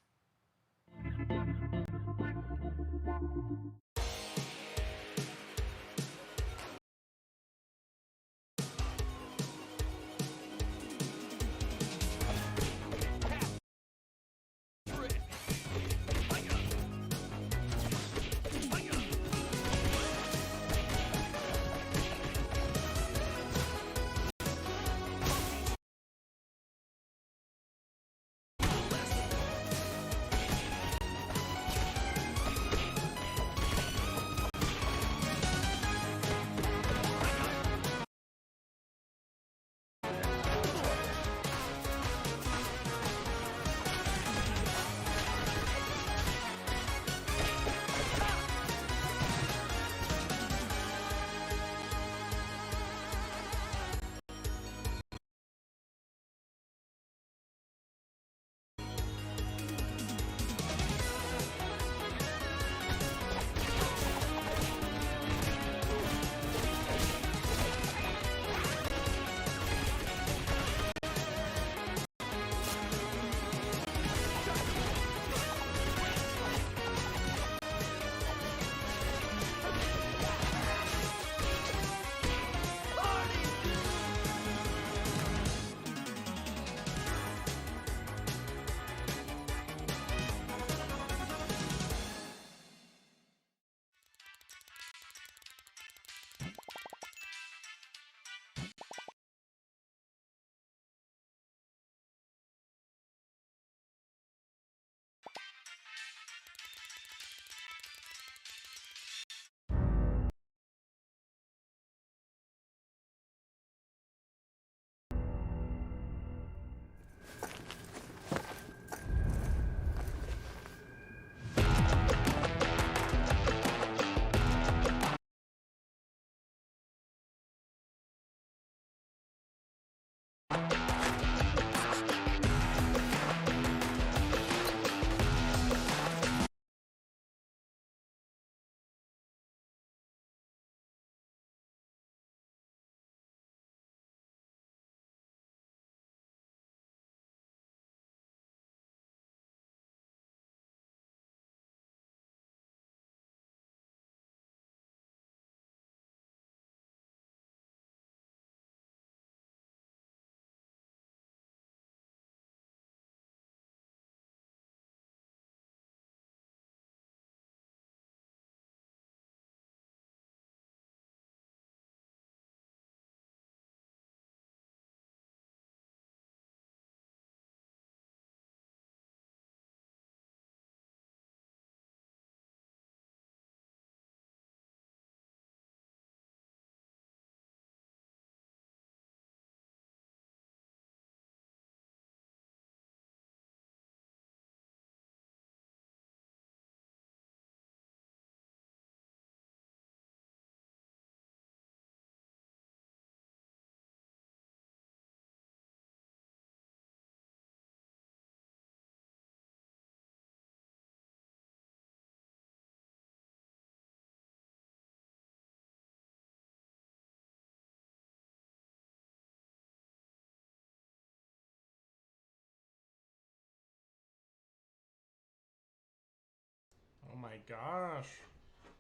Oh my gosh.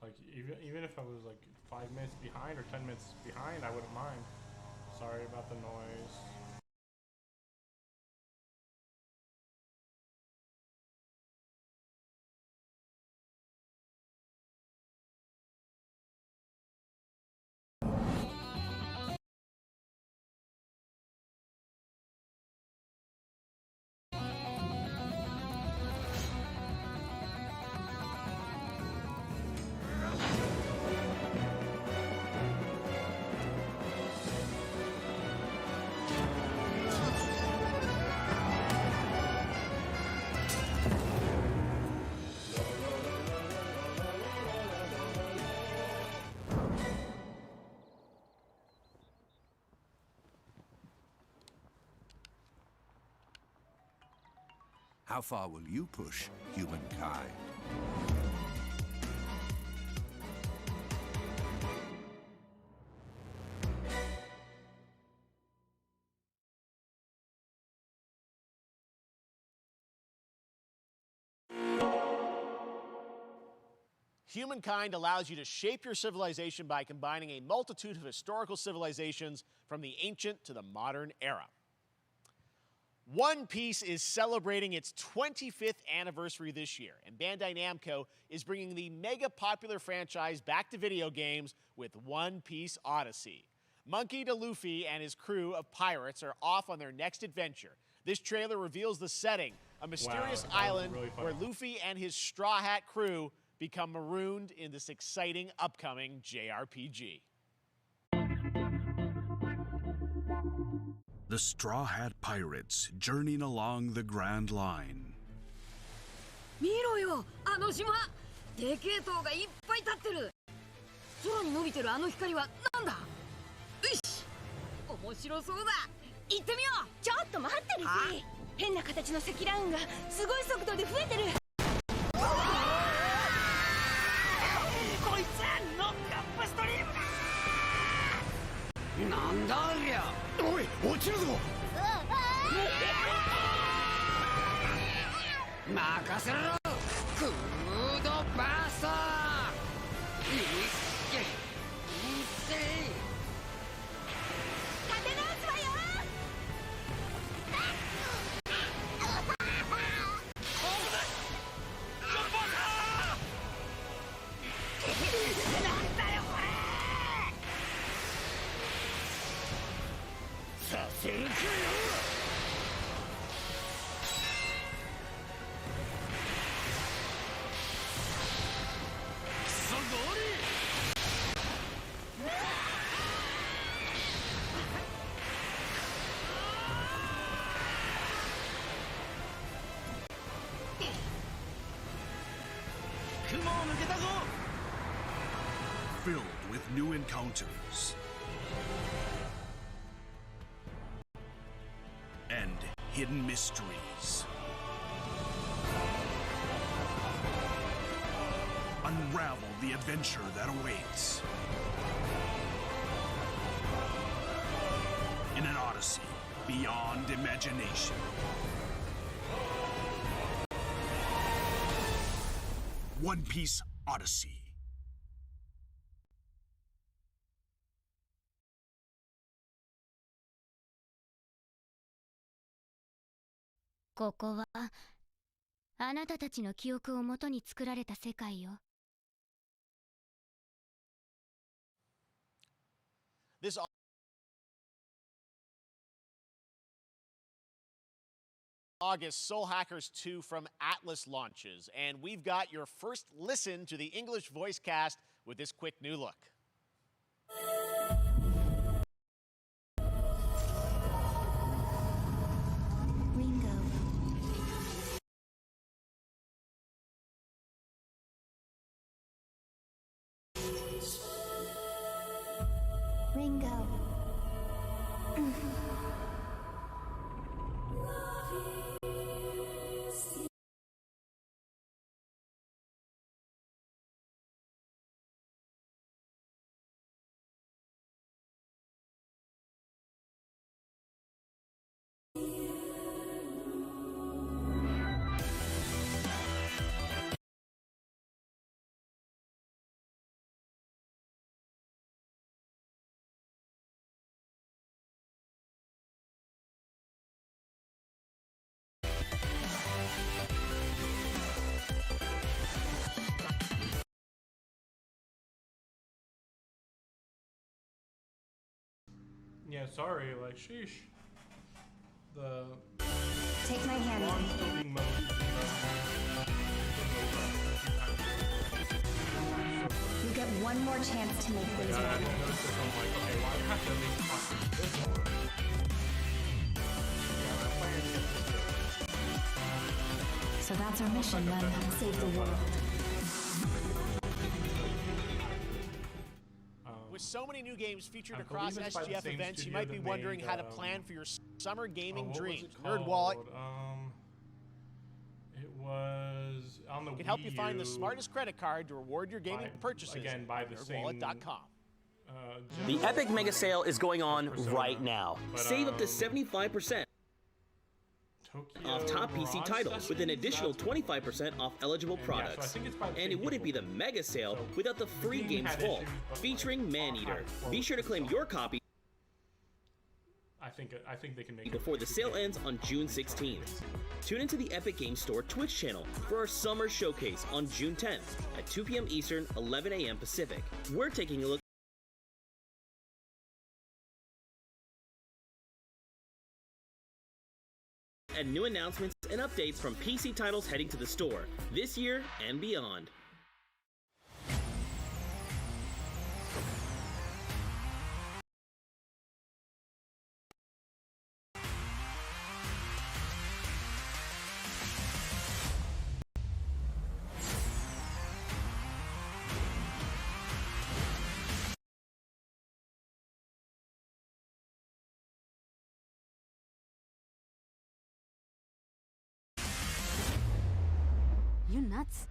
Like, even if I was like 5 minutes behind or 10 minutes behind, I wouldn't mind. Sorry about the noise. How far will you push humankind? Humankind allows you to shape your civilization by combining a multitude of historical civilizations from the ancient to the modern era. One Piece is celebrating its 25th anniversary this year, and Bandai Namco is bringing the mega popular franchise back to video games with One Piece Odyssey. Monkey D. Luffy and his crew of pirates are off on their next adventure. This trailer reveals the setting, a mysterious island really where Luffy and his Straw Hat crew become marooned in this exciting upcoming JRPG. The Straw Hat Pirates journeying along the Grand Line. 見ろよ、あの島。でけえ塔がいっぱい立ってる。空に伸びてるあの光はなんだ。よし、面白そうだ。行ってみよう。ちょっと待ってルフィ。変な形の積乱雲がすごい速度で増えてる。こいつノックアップストリームだ。なんだありゃ。おい、落ちるぞ。任せろ。クードバースト。いけ。立て直すわよ。なんだよこれ。させるかよ。クソゴール。雲を抜けたぞ。Filled with new encounters and hidden mysteries. Unravel the adventure that awaits in an odyssey beyond imagination. One Piece Odyssey. ここはあなたたちの記憶をもとに作られた世界よ。This August, Soul Hackers 2 from Atlas launches, and we've got your first listen to the English voice cast with this quick new look. Ringo. Yeah, sorry, like, sheesh. The... Take my hand. You get one more chance to make things Yeah, I right. didn't notice this. I'm like, okay, well, I have to at least talk to this already. So that's our mission then. Save the world. With so many new games featured I across believe it's by the SGF same events, you studio might be that wondering made, how to plan for your summer gaming what was dreams. it Nerd Wallet. called? was on the Wii U. It can help you find the smartest credit card to reward your gaming purchases. Again, by the same. Wallet.com. The Epic Mega Sale is going on right now. Save up to 75% off top PC titles with an additional 25% off eligible products. And it wouldn't be the Mega Sale without the free Games Vault featuring Maneater. Be sure to claim your copy I think they can make it before the sale ends on June 16th. Tune into the Epic Games Store Twitch channel for our summer showcase on June 10th at 2 p.m. Eastern, 11 a.m. Pacific. We're taking a look at new announcements and updates from PC titles heading to the store this year and beyond. You nuts?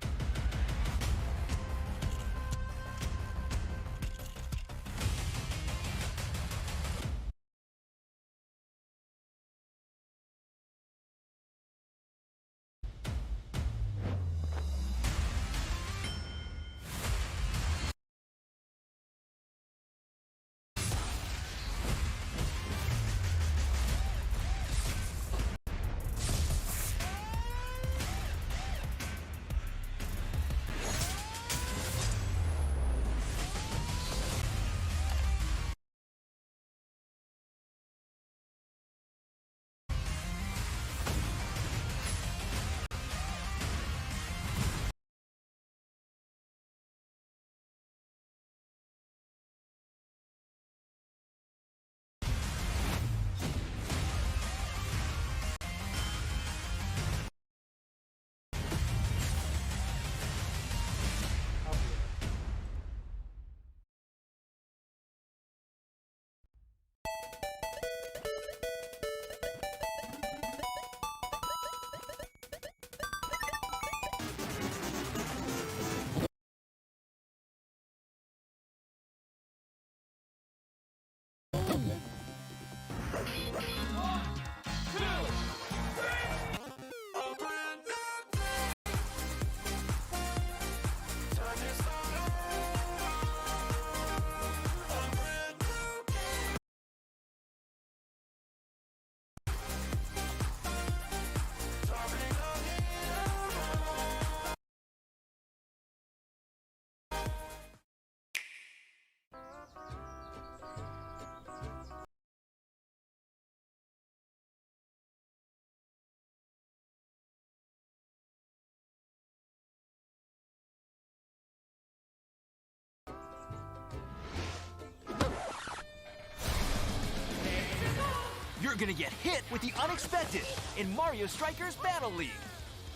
You're gonna get hit with the unexpected in Mario Strikers Battle League.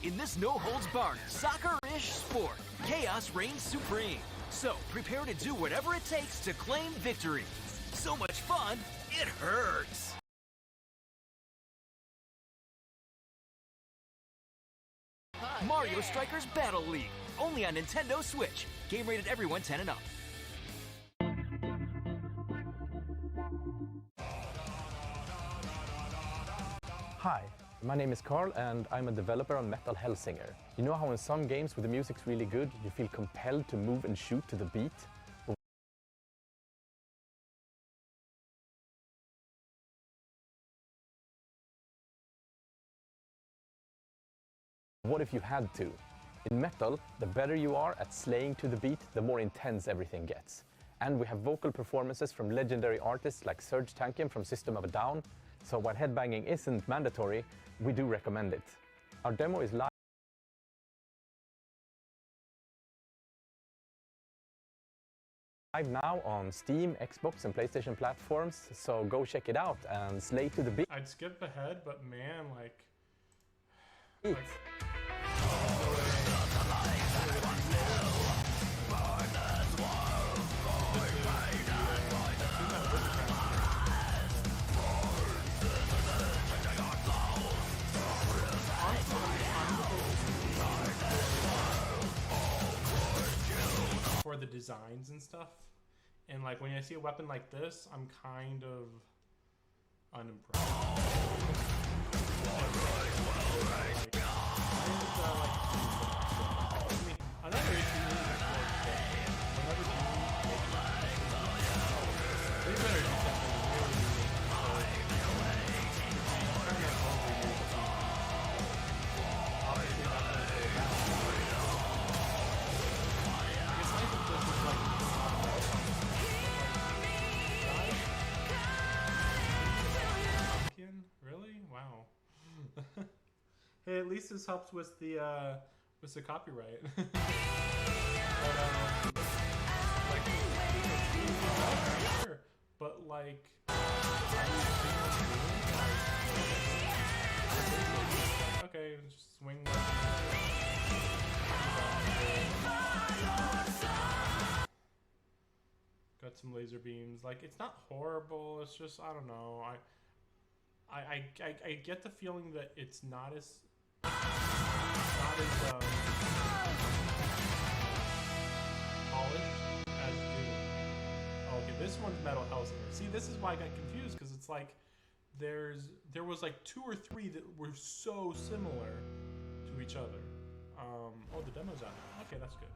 In this no-holds-barred, soccer-ish sport, chaos reigns supreme. So prepare to do whatever it takes to claim victory. So much fun, it hurts. Mario Strikers Battle League, only on Nintendo Switch. Game rated everyone 10 and up. Hi, my name is Carl and I'm a developer on Metal Hellsinger. You know how in some games where the music's really good, you feel compelled to move and shoot to the beat? What if you had to? In Metal, the better you are at slaying to the beat, the more intense everything gets. And we have vocal performances from legendary artists like Serge Tankian from System of a Down, so while headbanging isn't mandatory, we do recommend it. Our demo is live now on Steam, Xbox and PlayStation platforms, so go check it out and slay to the beat. I'd skip ahead, but man, like... designs and stuff. And like when I see a weapon like this, I'm kind of unimpressed. Another issue is whenever you they better do something really unique. Really? Wow. Hey, at least this helps with the copyright. But like, okay, just swing. Got some laser beams. Like, it's not horrible. It's just, I don't know. I get the feeling that it's not as polished as Doom. Oh, okay, this one's Metal Hellsinger. See, this is why I got confused, because it's like there was like 2 or 3 that were so similar to each other. Oh, the demo's out now. Okay, that's good.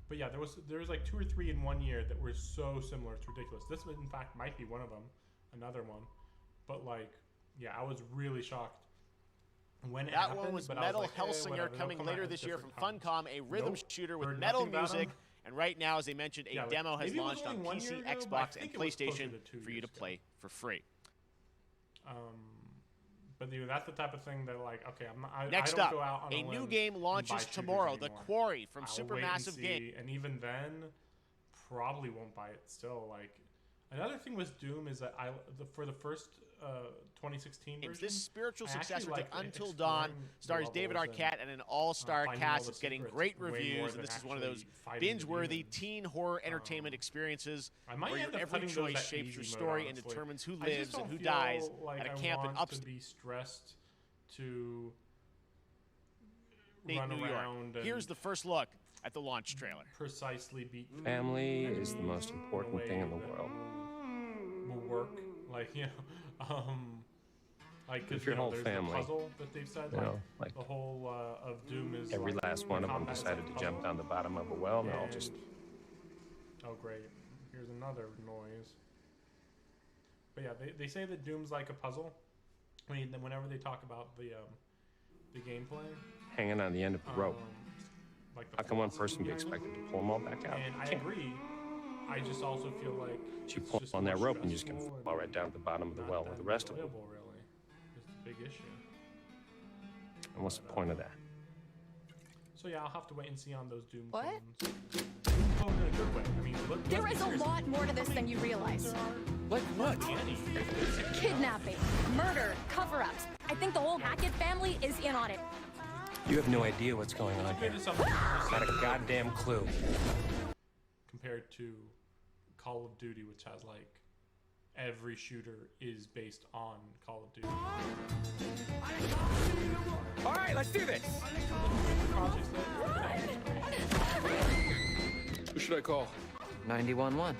But yeah, there was like 2 or 3 in 1 year that were so similar. It's ridiculous. This one, in fact, might be one of them. Another one. But like, yeah, I was really shocked when it happened. That one was but Metal like, Hellsinger coming later this year from Funcom, a rhythm shooter with metal music. And right now, as I mentioned, a demo has launched on PC, Xbox, and PlayStation for you to play for free. But that's the type of thing that, like, okay, Next I don't up, go out on a a new limb game and launches buy tomorrow, shooters The anymore. Quarry from I'll Supermassive wait and see, Games. and even then, probably won't buy it still. Like, another thing with Doom is that for the first 2016 version, This spiritual I actually successor to liked Until Dawn exploring the stars David levels Arquette and an all-star finding all cast. the It's getting secrets great way more reviews, than and this is one of those actually fighting the binge-worthy demons. teen horror entertainment experiences I might where end your up every putting those choice at shapes easy your mode, story and honestly. determines who I just lives and don't who feel dies like at a I camp in want upstate to be stressed to New run York. around and Here's the first look at the launch trailer. precisely beat Family is the most important thing in the world. will work, like, you know, like, If your whole there's family, the puzzle that they've said, you know, like the whole of Doom is every like last one of them combat decided to jump puzzle. down the bottom of a well, and they're all And- just oh great, here's another noise. But yeah, they say that Doom's like a puzzle. Whenever they talk about the gameplay, hanging on the end of a rope. like the How can one floor person be expected to pull them all back out? And I Can't. agree. I just also feel like You it's pull just on more that rope and you just can stressful fall right down at the bottom of the not well that with the rest of them. enjoyable, really. It's the big issue. And what's the point of that? So yeah, I'll have to wait and see on those Doom What? clones. Oh, in a good way. I mean, There is a lot more to this than you realize. Like what? Kidnapping, murder, cover-ups. I think the whole Hackett family is in on it. You have no idea what's going on here. Not a goddamn clue. Compared to Call of Duty, which has like every shooter is based on Call of Duty. All right, let's do this. Who should I call? 911.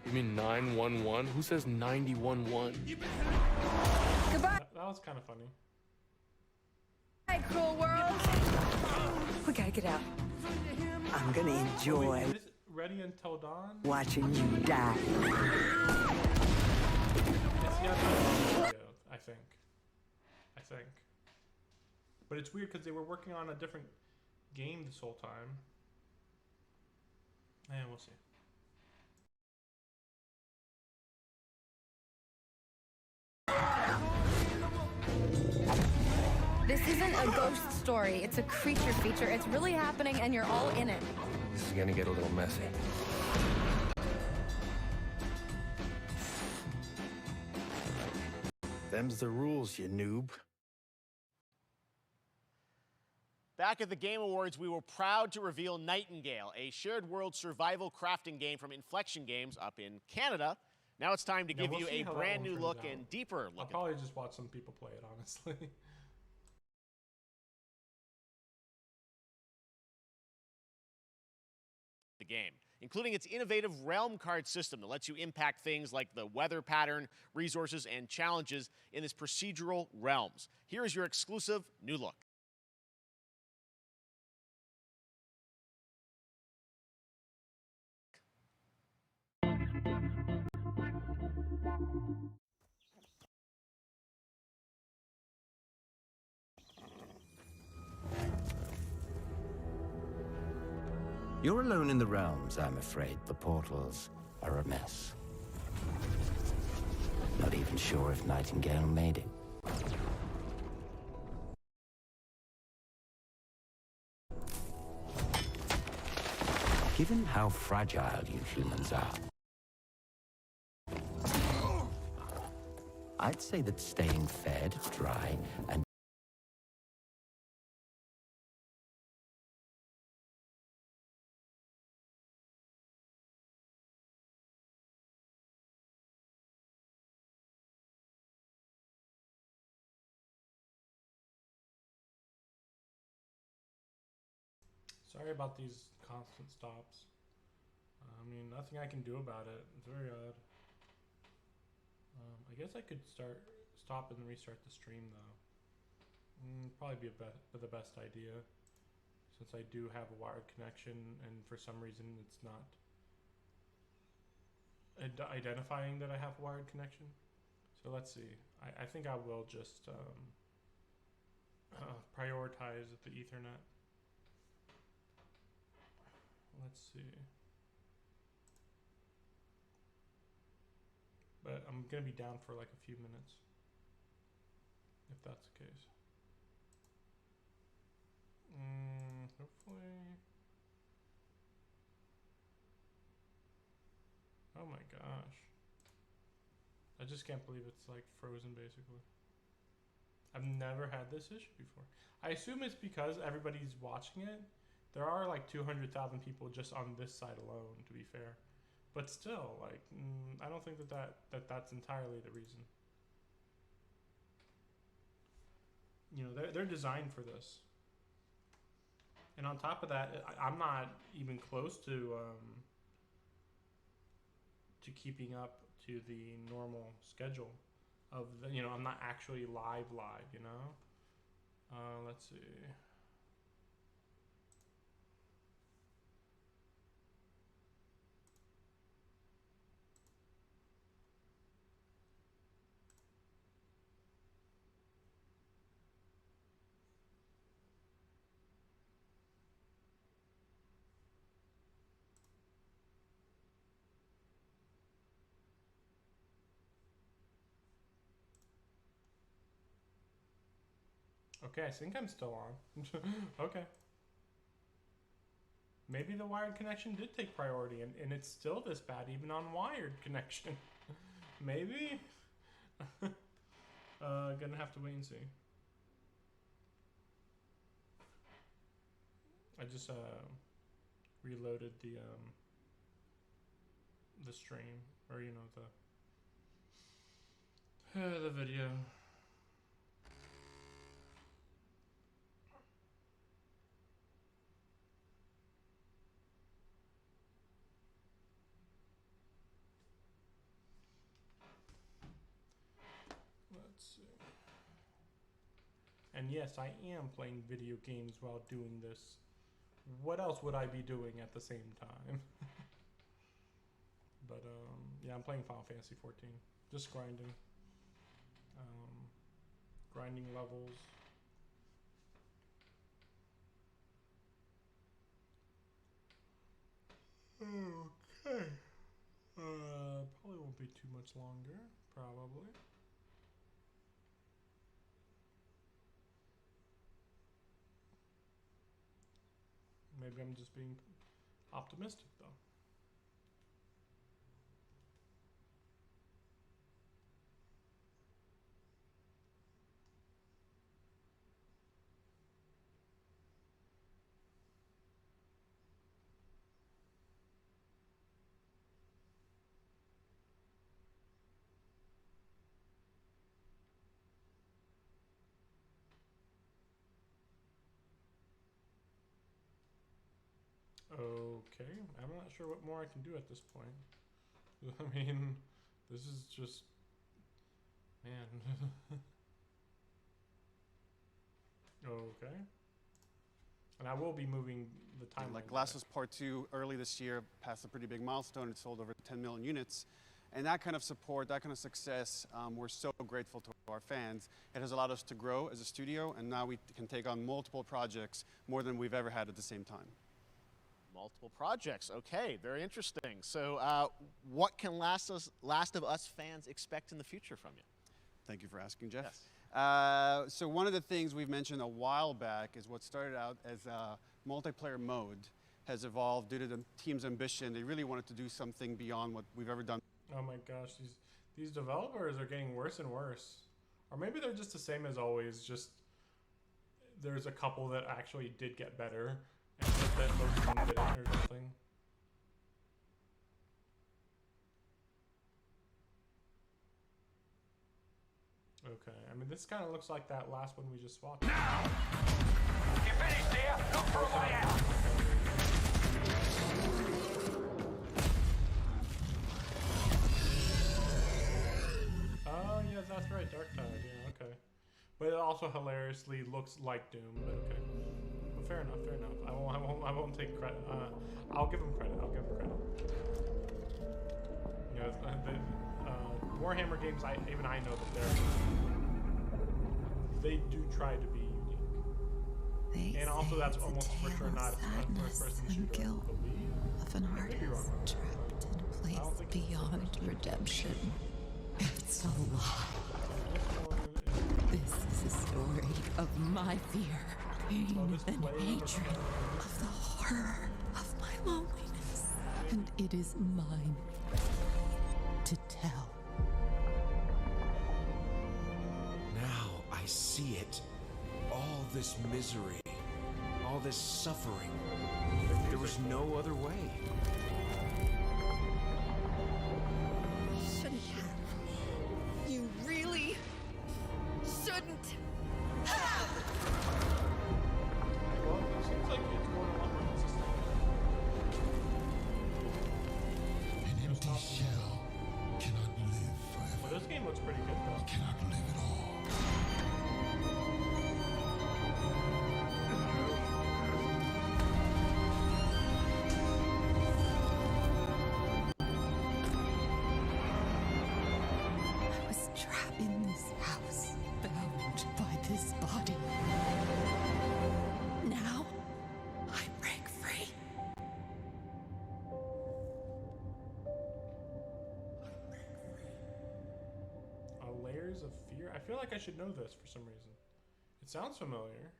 You mean 911? Who says 911? Goodbye. That was kind of funny. Hi, cruel world. We gotta get out. I'm gonna enjoy Is this Ready Until Dawn? watching you die. It's yeah, I think. But it's weird because they were working on a different game this whole time. And we'll see. This isn't a ghost story. It's a creature feature. It's really happening, and you're all in it. This is gonna get a little messy. Them's the rules, you noob. Back at the Game Awards, we were proud to reveal Nightingale, a shared world survival crafting game from Inflection Games up in Canada. Now it's time to Yeah, give we'll you see a how that brand one new turns look out. and deeper I'll look at probably just watch some people play it, honestly. the game. including its innovative realm card system that lets you impact things like the weather pattern, resources, and challenges in this procedural realms. Here is your exclusive new look. You're alone in the realms, I'm afraid. The portals are a mess. Not even sure if Nightingale made it. Given how fragile you humans are, I'd say that staying fed, dry, and Sorry about these constant stops. I mean, nothing I can do about it. It's very odd. I guess I could stop and restart the stream though. Probably be the best idea, since I do have a wired connection and for some reason it's not identifying that I have a wired connection. So let's see. I think I will just prioritize the Ethernet. Let's see. But I'm gonna be down for like a few minutes, if that's the case. Hopefully. Oh my gosh. I just can't believe it's like frozen basically. I've never had this issue before. I assume it's because everybody's watching it. There are like 200,000 people just on this side alone, to be fair. But still, like, I don't think that's entirely the reason. You know, they're designed for this. And on top of that, I'm not even close to keeping up to the normal schedule of the, you know, I'm not actually live, you know? Let's see. Okay, I think I'm still on. Okay. Maybe the wired connection did take priority and it's still this bad even on wired connection. Maybe? Gonna have to wait and see. I just reloaded the stream, or you know, the video. Let's see. And yes, I am playing video games while doing this. What else would I be doing at the same time? But yeah, I'm playing Final Fantasy 14. Just grinding. Grinding levels. Okay. Probably won't be too much longer. Probably. Maybe I'm just being optimistic though. Okay, I'm not sure what more I can do at this point. I mean, this is just, man. Okay. And I will be moving the timeline. Like Last of Us Part 2 early this year passed a pretty big milestone. It sold over 10 million units. And that kind of support, that kind of success, we're so grateful to our fans. It has allowed us to grow as a studio, and now we can take on multiple projects, more than we've ever had at the same time. Multiple projects. Okay, very interesting. So what can Last of Us fans expect in the future from you? Thank you for asking, Jeff. Yes. So one of the things we've mentioned a while back is what started out as a multiplayer mode has evolved due to the team's ambition. They really wanted to do something beyond what we've ever done. Oh my gosh, these developers are getting worse and worse. Or maybe they're just the same as always, just there's a couple that actually did get better and that most of them didn't or something. Okay, I mean this kind of looks like that last one we just swapped. Now! You finished here? Look for a way out! Oh, yes, that's right, Dark Tide, yeah, okay. But it also hilariously looks like Doom, but okay. But fair enough, fair enough. I won't take credit. I'll give him credit, You know, the Warhammer games, even I know that they do try to be unique. And also that's almost for sure not a first-person shooter, I believe. Of an artist trapped in a place beyond redemption. It's a lie. This is a story of my fear, pain, and hatred, of the horror of my loneliness. And it is mine to tell. Now I see it. All this misery, all this suffering. There was no other way. Shouldn't have. You really shouldn't have. Well, it seems like it's going a lot more consistent. An empty shell cannot live forever. Well, this game looks pretty good though. It cannot live at all. I was trapped in this house, bound by this body. Now, I break free. Layers of Fear? I feel like I should know this for some reason. It sounds familiar.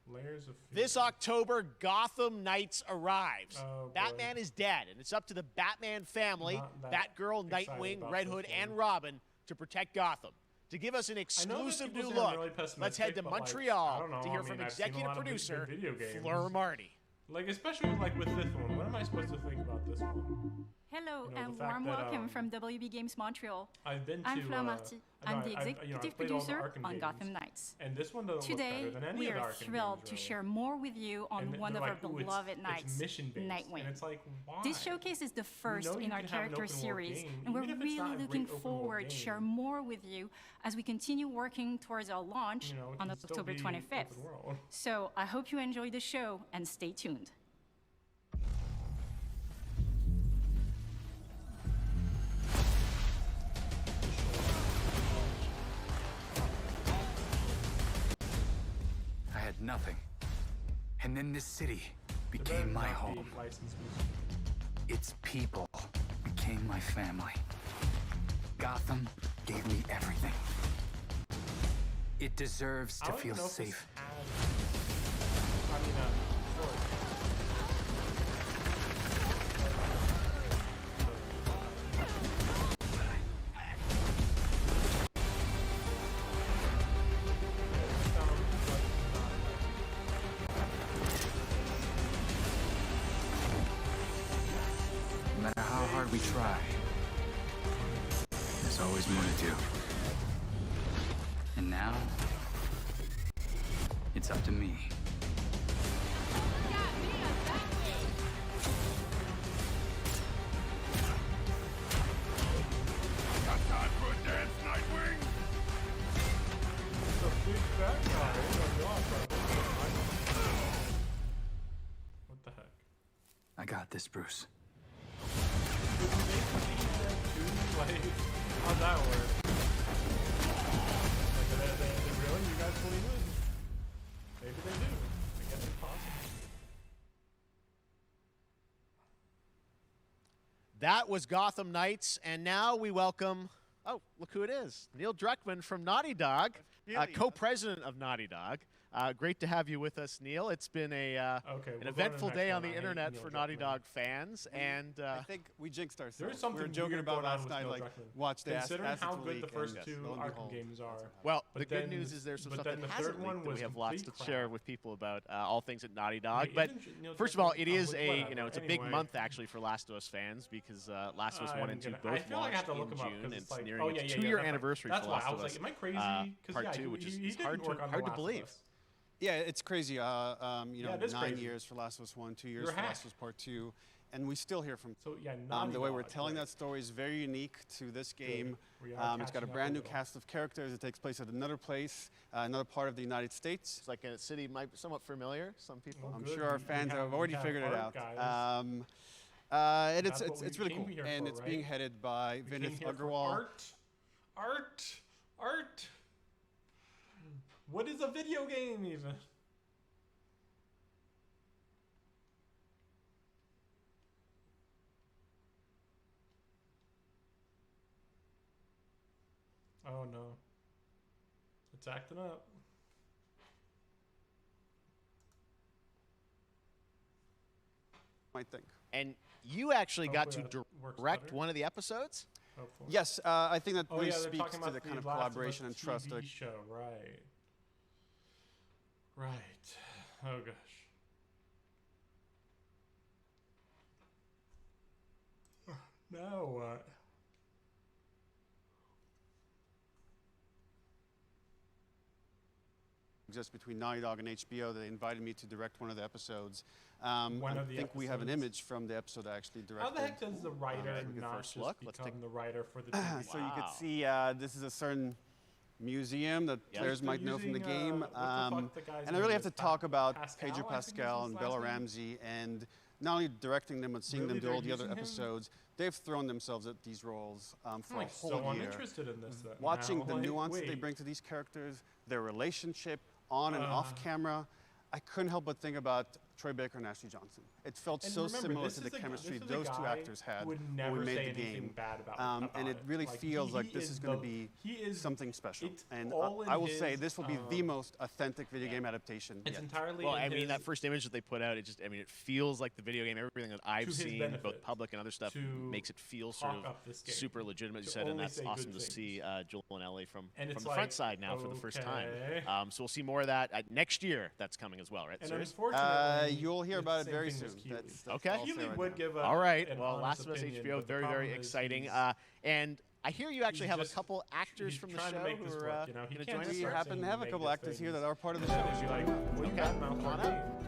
Layers of Fear. This October, Gotham Knights arrives. Oh, Batman is dead, and it's up to the Batman family, Batgirl, Nightwing, Red Hood, and Robin to protect Gotham. To give us an exclusive new look, let's head to Montreal to hear from executive producer Fleur Marty. Like, especially like with this one. What am I supposed to think about this one? Hello, You know, and the fact warm that, welcome from WB Games Montreal. I've been I'm to, Fleur Marty. I'm the executive played all the producer Arkham on games, Gotham Knights. And this one doesn't Today, look better than any we of the are Arkham thrilled games, to really. share more with you on And one they're of like, our "Ooh, beloved it's knights, mission-based." Nightwing. And it's like, why? This showcase is the first know you in our can have an character open world series, game, and we're even if it's not really a great looking open world forward to game. share more with you as we continue working towards our launch You know, it on can still October be 25th. open world. So I hope you enjoy the show and stay tuned. I had nothing. And then this city became my home. Its people became my family. Gotham gave me everything. It deserves to feel safe. No matter how hard we try, there's always more to do. And now, it's up to me. I got this, Bruce. Like, how's that work? Like, they really? You guys believe it? Maybe they do. I guess it's possible. That was Gotham Knights, and now we welcome, oh, look who it is. Neil Druckmann from Naughty Dog, co-president of Naughty Dog. Great to have you with us, Neil. It's been an eventful day on the internet for Naughty Dog fans, and I think we jinxed ourselves. There's something we were joking weird about going on last with night, Neil like Druckmann. watch the Considering how good Leak, the first and two lo and Arkham behold, games are. well, but the good then- news is there's some but stuff then that the hasn't third one leaked that was we have lots to complete share crap. with people about all things at Naughty Dog. Yeah, But even Neil first of all, Druckmann- it is whatever. it's a big Anyway. month actually for Last of Us fans because Last of Us 1 and 2 both I feel like I have launched to look in them up June, because and it's it's like, nearing oh, its yeah, 2-year that's anniversary That's for why Last I of was Us like, am I crazy? Part yeah, 2, which is he it's didn't hard work on to The Last of believe. Us. Yeah, it's crazy. it's 9 crazy. years for Last of Us 1, 2 years You're a for hack. Last of Us Part 2, and we still hear from. So yeah, Naughty the way we're Dog, telling right. that story is very unique to this game. We are It's got a catching up brand a new little. cast of characters. It takes place at another place, another part of the United States. It's like a city might be somewhat familiar, some people. I'm good. sure our We fans have- have we already have figured it art, out. guys. And That's what it's we really came cool, here and for, it's right? being headed by We came Vinith here for Agarwal. Art. What is a video game even? Oh no. It's acting up. I think. And you actually got Hopefully to that works direct better. one of the episodes? Hopefully. Yes, I think that Oh really yeah, they're speaks talking to about the kind of Last of Us collaboration and trust. TV show, right? Right. Oh gosh. Now what? Exists between Naughty Dog and HBO. They invited me to direct one of the episodes. One I of the think we have an episodes. image from the episode I actually How directed. the heck does the writer we get not first just look? become the writer for the TV? So you could see this is a certain museum that players They're might know from the using, game. what the fuck the guy's And I really name have to is? talk about Pascal, Pedro I think is Pascal his and last Bella name? Ramsey, and not only directing them but seeing Really, them do they're all the other using him? episodes. They've thrown themselves at these roles for like a whole so year. uninterested in this. Then. Watching now. the Like, nuance that they wait. bring to these characters, their relationship on and off camera, I couldn't help but think about Troy Baker and Ashley Johnson. It felt And so remember, similar this to the is a- chemistry this is a those two guy actors had who would when never we made say the anything game. bad about And it really Like, feels he like this is going to the- be he is something special. it's And all in I will say his, this will be the most authentic video game adaptation It's yet. entirely. Well, in I mean, his- that first image that they put out, it feels like the video game. Everything that I've his seen, benefit, both public and other stuff, to makes it feel sort talk of up this game, super legitimate, you to said, and only that's say awesome good to see Joel and Ellie from And the it's front like, side now for the first time. okay. So we'll see more of that next year. That's coming as well, right? And Serious? unfortunately, You'll hear it's about the it same very thing soon. as Keighley. That's Okay. all I'll say Keighley right would now. give All right. an Well, honest Last of Us opinion, HBO, but the very, problem very is exciting. he's- And I hear you actually he's have a just- couple actors he's from the trying to show make who this are work, you know? He going to can't join just us. We start happen to saying have a make couple this actors here things. that are part of the And show. then be like, well, you Okay. got mouth Come on on up.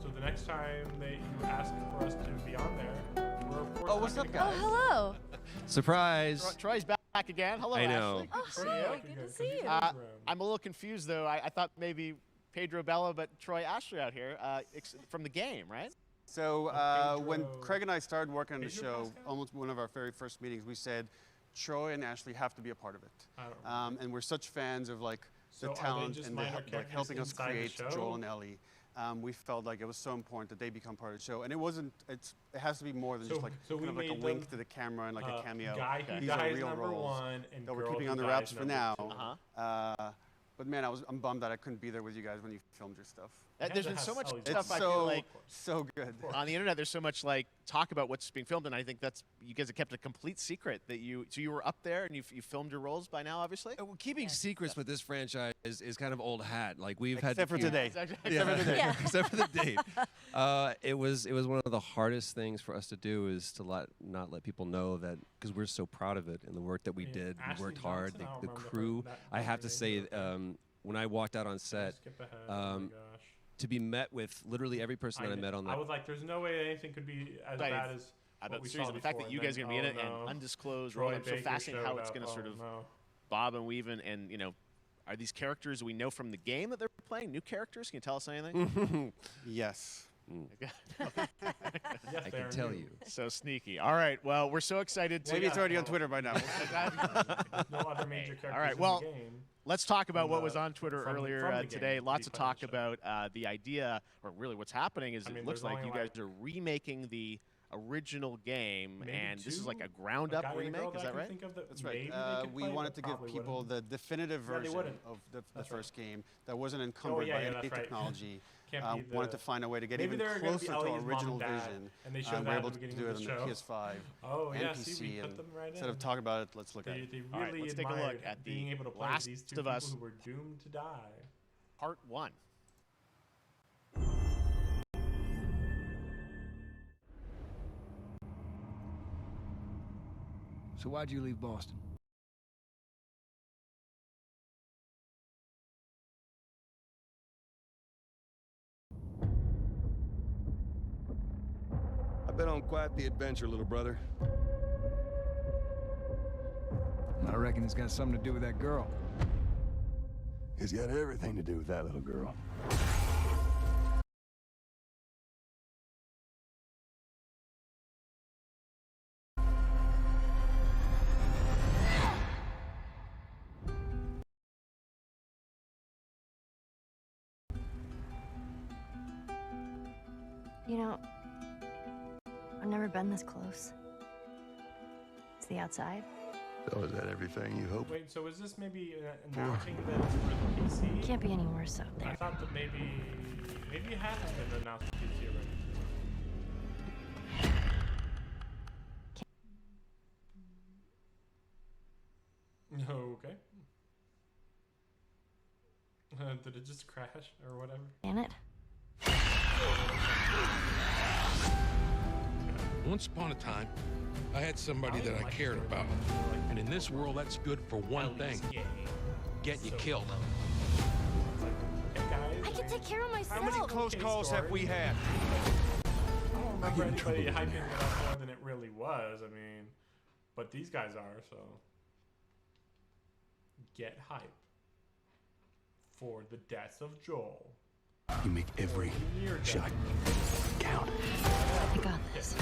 So the next time you ask for us to be on there, we're of course Oh, what's not up, gonna guys? come. Hello. Surprise! Troy's back again. Hello, I know. Ashley. Oh, Good to see hi. you. Good to see you. I'm a little confused, though. I thought maybe Pedro Bella, but Troy Ashley out here from the game, right? So when Pedro- Craig and I started working on the Pedro show, Pascal? almost one of our very first meetings, we said Troy and Ashley have to be a part of it. I don't And we're such fans of like So the are they talent just and minor like characters helping us inside the create show? Joel and Ellie. We felt like it was so important that they become part of the show, and it has to be more than just like so we kind of like a made wink them, to the camera and like a cameo. Guy who These are dies real number roles one and that we're girl keeping who under dies wraps for number now. two. But man, I'm bummed that I couldn't be there with you guys when you filmed your stuff. There's been so much Ellie's stuff It's I feel like so good. on the internet. There's so much like talk about what's being filmed, and I think that's you guys have kept a complete secret that you. So you were up there and you filmed your roles by now, obviously. Well, keeping secrets with this franchise is kind of old hat. Like we've had Except for today. Except for today. Yeah. except for the date. It was one of the hardest things for us to do is to not let people know that because we're so proud of it and the work that we Yeah, did. Ashley We worked hard. Johnson, I The don't remember crew. that I have name, to say, but- when I walked out on set, Skip ahead. Oh my gosh. to be met with literally every person that I met on I that. was like, there's no way anything could be as Right. bad as what we Seriously, saw the fact that before, you and guys are then, going to be in it oh, and no. undisclosed Troy role. I'm so Baker fascinated how showed it's up. going to sort Oh, of no. bob and weave and are these characters we know from the game that they're playing? New characters? Can you tell us anything? Yes. Yes, I they can are tell new. you. So sneaky. All right. Well, we're so excited to. Maybe it's already on Twitter by now. No other major characters All right. in Well, the game. let's talk about From what the- was on Twitter from the earlier game today. to Lots be of played on talk the show. about the idea, or really what's happening is I mean, it looks there's like only you guys are remaking the original game, Maybe and this is two? like a A ground-up guy and a remake. girl Is that I that can right? think of that That's right. maybe they could We play, wanted but to give probably people wouldn't. the definitive Yeah, they version wouldn't. of the That's first game that wasn't encumbered Oh, yeah, by yeah, any that's right. technology. Can't be Wanted the- to find a way to get Maybe even they're gonna be closer to our Ellie's mom original and dad, vision. and they showed we're that at able the to beginning do of it on the the show. PS5 Oh, and yeah, PC. see, we put and them right instead in. of talking about it, let's look at They it. really All right, let's take a look admired at being the able to play Last these two of people Us who were doomed to die. Part 1. So why'd you leave Boston? I've been on quite the adventure, little brother. I reckon it's got something to do with that girl. It's got everything to do with that little girl. You know, I've never been this close. It's the outside. So is that everything you hope? Wait, so is this maybe announcing that it's for the PC? Can't be any worse out I there. thought that maybe it hasn't been announced for PC already. Okay. Did it just crash or whatever? Can it? Once upon a time, I had somebody that I cared about. And in this world, that's good for one thing. Get you killed. I can take care of myself. How many close calls have we had? I don't remember anybody hyping it up more than it really was. I mean, but these guys are, so. Get hype for the death of Joel. You make every shot count. I got this.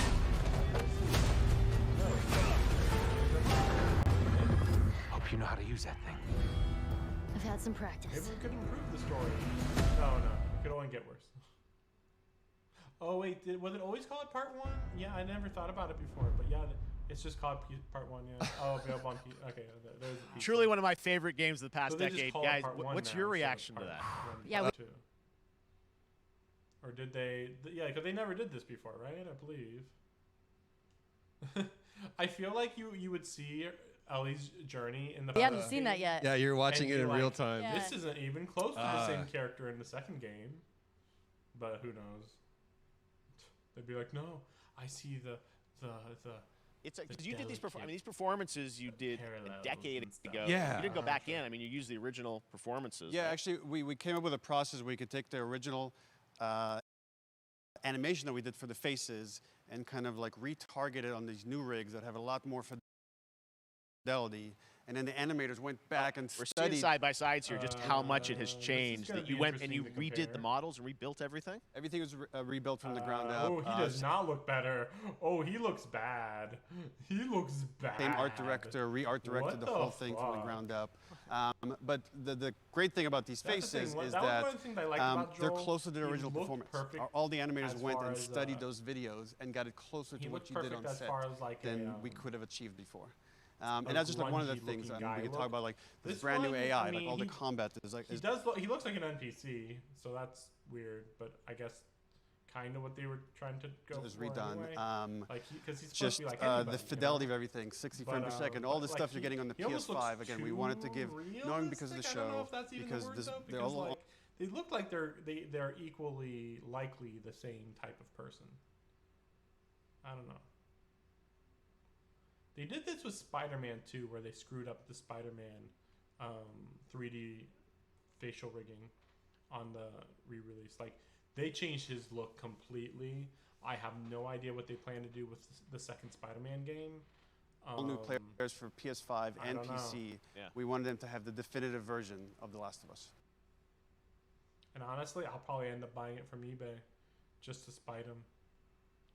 Hope you know how to use that thing. I've had some practice. Maybe we could improve the story. No, it could only get worse. Oh wait, was it always called Part 1? Yeah, I never thought about it before, but yeah, it's just called Part 1. Yeah. Oh, available on PC. Okay, there's the PC. Truly one of my favorite games of the past So they just decade, call it guys. Part 1 What's now, your so it's reaction to Part that? 1, Yeah, Part 2. Or did they? Yeah, because they never did this before, right? I believe. I feel like you would see Ellie's journey in the. We haven't seen that yet. Yeah, you're watching and it in be real like, time. Yeah. This isn't even close to the same character in the second game. But who knows? They'd be like, no, I see the. It's because you did these. These performances you did a decade ago. Yeah. You didn't go back in. I mean, you used the original performances. Yeah, right? actually, we came up with a process where we could take the original animation that we did for the faces and kind of like retarget it on these new rigs that have a lot more fidelity. And then the animators went back and We're seeing studied. side by sides here, just how much it has changed. gonna That you be went and you interesting to redid the compare. models and rebuilt everything. Everything was rebuilt from the ground up. Oh, he does not look better. Oh, he looks bad. He looks bad. Same art director, re-art directed What the whole thing from the fuck? ground up. But the great thing about these That's the faces thing. is That was that one of the things I liked about they're Joel. closer to the He original looked performance. perfect All the animators as went far and as, studied those videos and got it closer he to what looked you did perfect on as set far as like than a, we could have achieved before. a And that's just like one of the grungy things. looking I mean, guy we could look. talk about like this This brand new one, AI, I like all mean, the combat is like. He does. He looks like an NPC, so that's weird. But I guess kind of what they were trying to go was for redone. Anyway. Like because he's supposed Just to be like anybody, the fidelity of everything, 60 frames per second, all the but, stuff like, you're getting on the he almost looks PS5. Again, we wanted to too give, knowing because of the realistic. I don't know show, if that's even because the word, this, though, they're because all like they look like they're equally likely the same type of person. I don't know. They did this with Spider-Man 2, where they screwed up the Spider-Man 3D facial rigging on the re-release. Like, they changed his look completely. I have no idea what they plan to do with the second Spider-Man game. all new players for PS5 I and don't know. PC. Yeah. We wanted them to have the definitive version of The Last of Us. And honestly, I'll probably end up buying it from eBay just to spite him.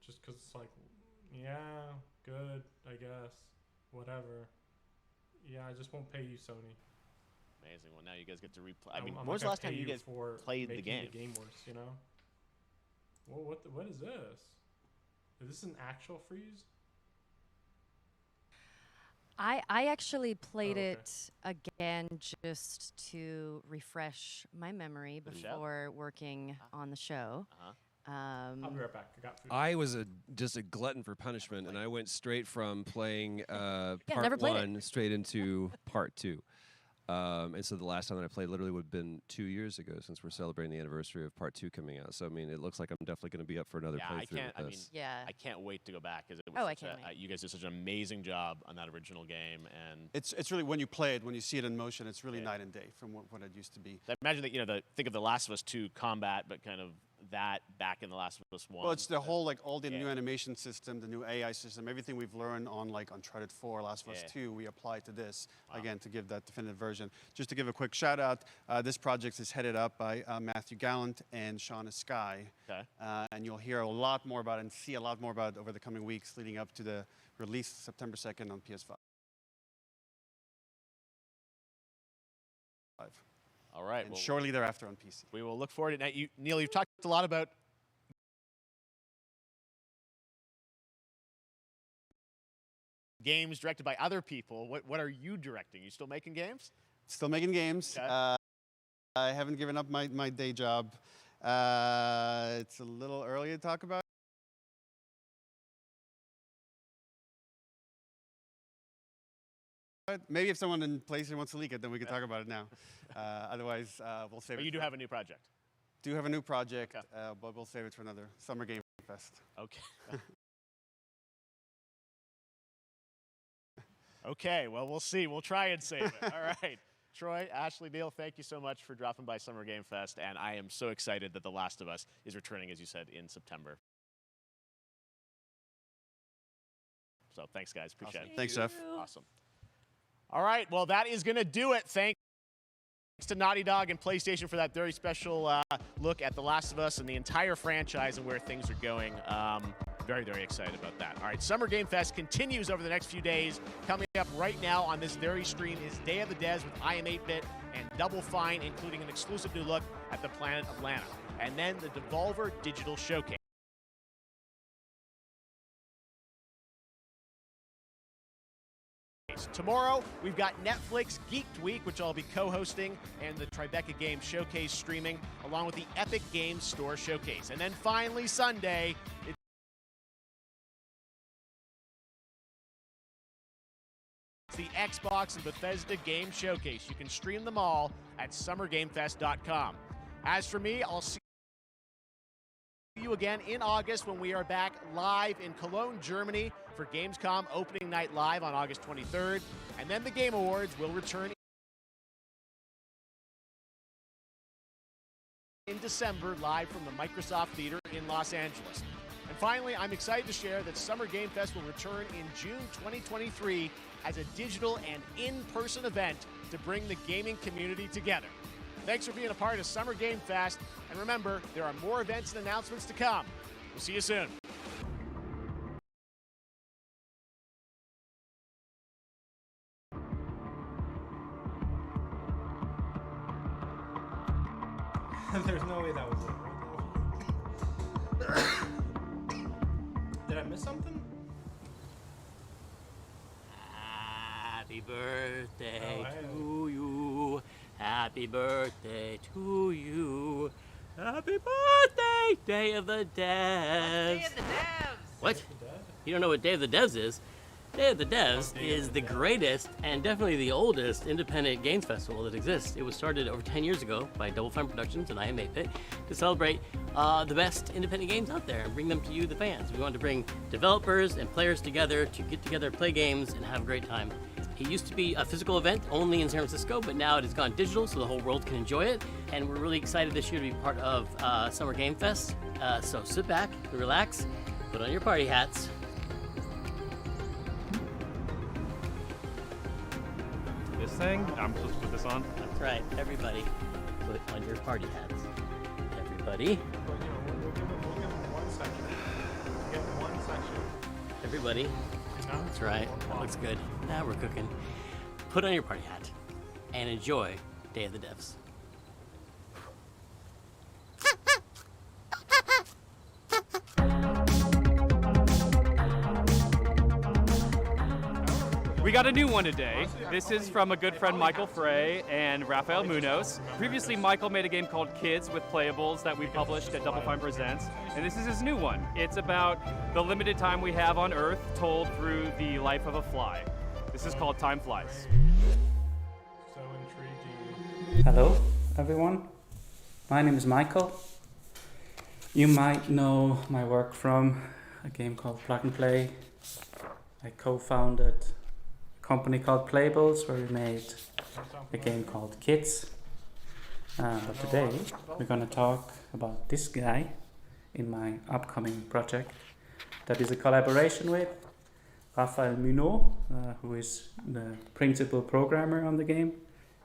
Just because it's like, yeah, good, I guess, whatever. Yeah, I just won't pay you, Sony. Amazing. Well, now you guys get to replay. I mean, when was the last time you guys played the game? The game worse, you know. Well, what is this? Is this an actual freeze? I actually played it again just to refresh my memory before working on the show. I'll be right back. I got food. I was just a glutton for punishment, and I went straight from playing never part played 1 straight into part 2. And so the last time that I played literally would have been 2 years ago, since we're celebrating the anniversary of part 2 coming out. So I mean, it looks like I'm definitely going to be up for another playthrough with this. I can't wait to go back because it was I can't wait. You guys did such an amazing job on that original game, and It's really, when you play it, when you see it in motion, it's really night and day from what it used to be. I imagine that think of The Last of Us 2 combat, but kind of that back in The Last of Us 1. Well, it's the whole, like, all the new animation system, the new AI system, everything we've learned on, like, Uncharted 4, Last of Us 2, we apply to this, again, to give that definitive version. Just to give a quick shout out, this project is headed up by Matthew Gallant and Shauna Skye. And you'll hear a lot more about it and see a lot more about it over the coming weeks leading up to the release September 2nd on PS5. All right. And shortly thereafter on PC. We will look forward to it. Neil, you've talked a lot about games directed by other people. What are you directing? You still making games? Still making games. I haven't given up my day job. It's a little early to talk about. Maybe if someone in PlayStation wants to leak it, then we can talk about it now. Otherwise, we'll save it. But you do have a new project. Do have a new project, but we'll save it for another Summer Game Fest. Okay. Okay, well, we'll see. We'll try and save it. All right. Troy, Ashley, Neil, thank you so much for dropping by Summer Game Fest, and I am so excited that The Last of Us is returning, as you said, in September. So thanks, guys. Appreciate it. Thanks, Jeff. Awesome. All right, well, that is going to do it. Thanks to Naughty Dog and PlayStation for that very special look at The Last of Us and the entire franchise and where things are going. Very, very excited about that. All right, Summer Game Fest continues over the next few days. Coming up right now on this very stream is Day of the Devs with I Am 8-Bit and Double Fine, including an exclusive new look at the planet of Lana. And then the Devolver Digital Showcase. Tomorrow, we've got Netflix Geeked Week, which I'll be co-hosting, and the Tribeca Games Showcase streaming, along with the Epic Games Store Showcase. And then finally, Sunday, it's the Xbox and Bethesda Game Showcase. You can stream them all at summergamefest.com. As for me, I'll see you again in August when we are back live in Cologne, Germany for Gamescom Opening Night Live on August 23rd. And then the Game Awards will return in December live from the Microsoft Theater in Los Angeles. And finally, I'm excited to share that Summer Game Fest will return in June 2023 as a digital and in-person event to bring the gaming community together. Thanks for being a part of Summer Game Fest, and remember, there are more events and announcements to come. We'll see you soon. There's no way that was it. Did I miss something? Happy birthday to you. Happy birthday to you. Happy birthday, Day of the Devs. Day of the Devs. What? You don't know what Day of the Devs is? Day of the Devs is the greatest and definitely the oldest independent games festival that exists. It was started over 10 years ago by Double Fine Productions and I Am 8-Bit to celebrate the best independent games out there and bring them to you, the fans. We wanted to bring developers and players together to get together, play games, and have a great time. It used to be a physical event only in San Francisco, but now it has gone digital so the whole world can enjoy it. And we're really excited this year to be part of Summer Game Fest. So sit back, relax, put on your party hats. This thing? I'm supposed to put this on? That's right, everybody, put on your party hats. Everybody. everybody. That's right. That looks good. Now we're cooking. Put on your party hat and enjoy Day of the Devs. We got a new one today. This is from a good friend Michael Frey and Rafael Munoz. Previously, Michael made a game called Kids with Playables that we published at Double Fine Presents, and this is his new one. It's about the limited time we have on Earth told through the life of a fly. This is called Time Flies. So intriguing. Hello, everyone. My name is Michael. You might know my work from a game called Plug and Play. I co-founded company called Playables, where we made a game called Kids. But today we're gonna talk about this guy in my upcoming project that is a collaboration with Rafael Munoz, who is the principal programmer on the game.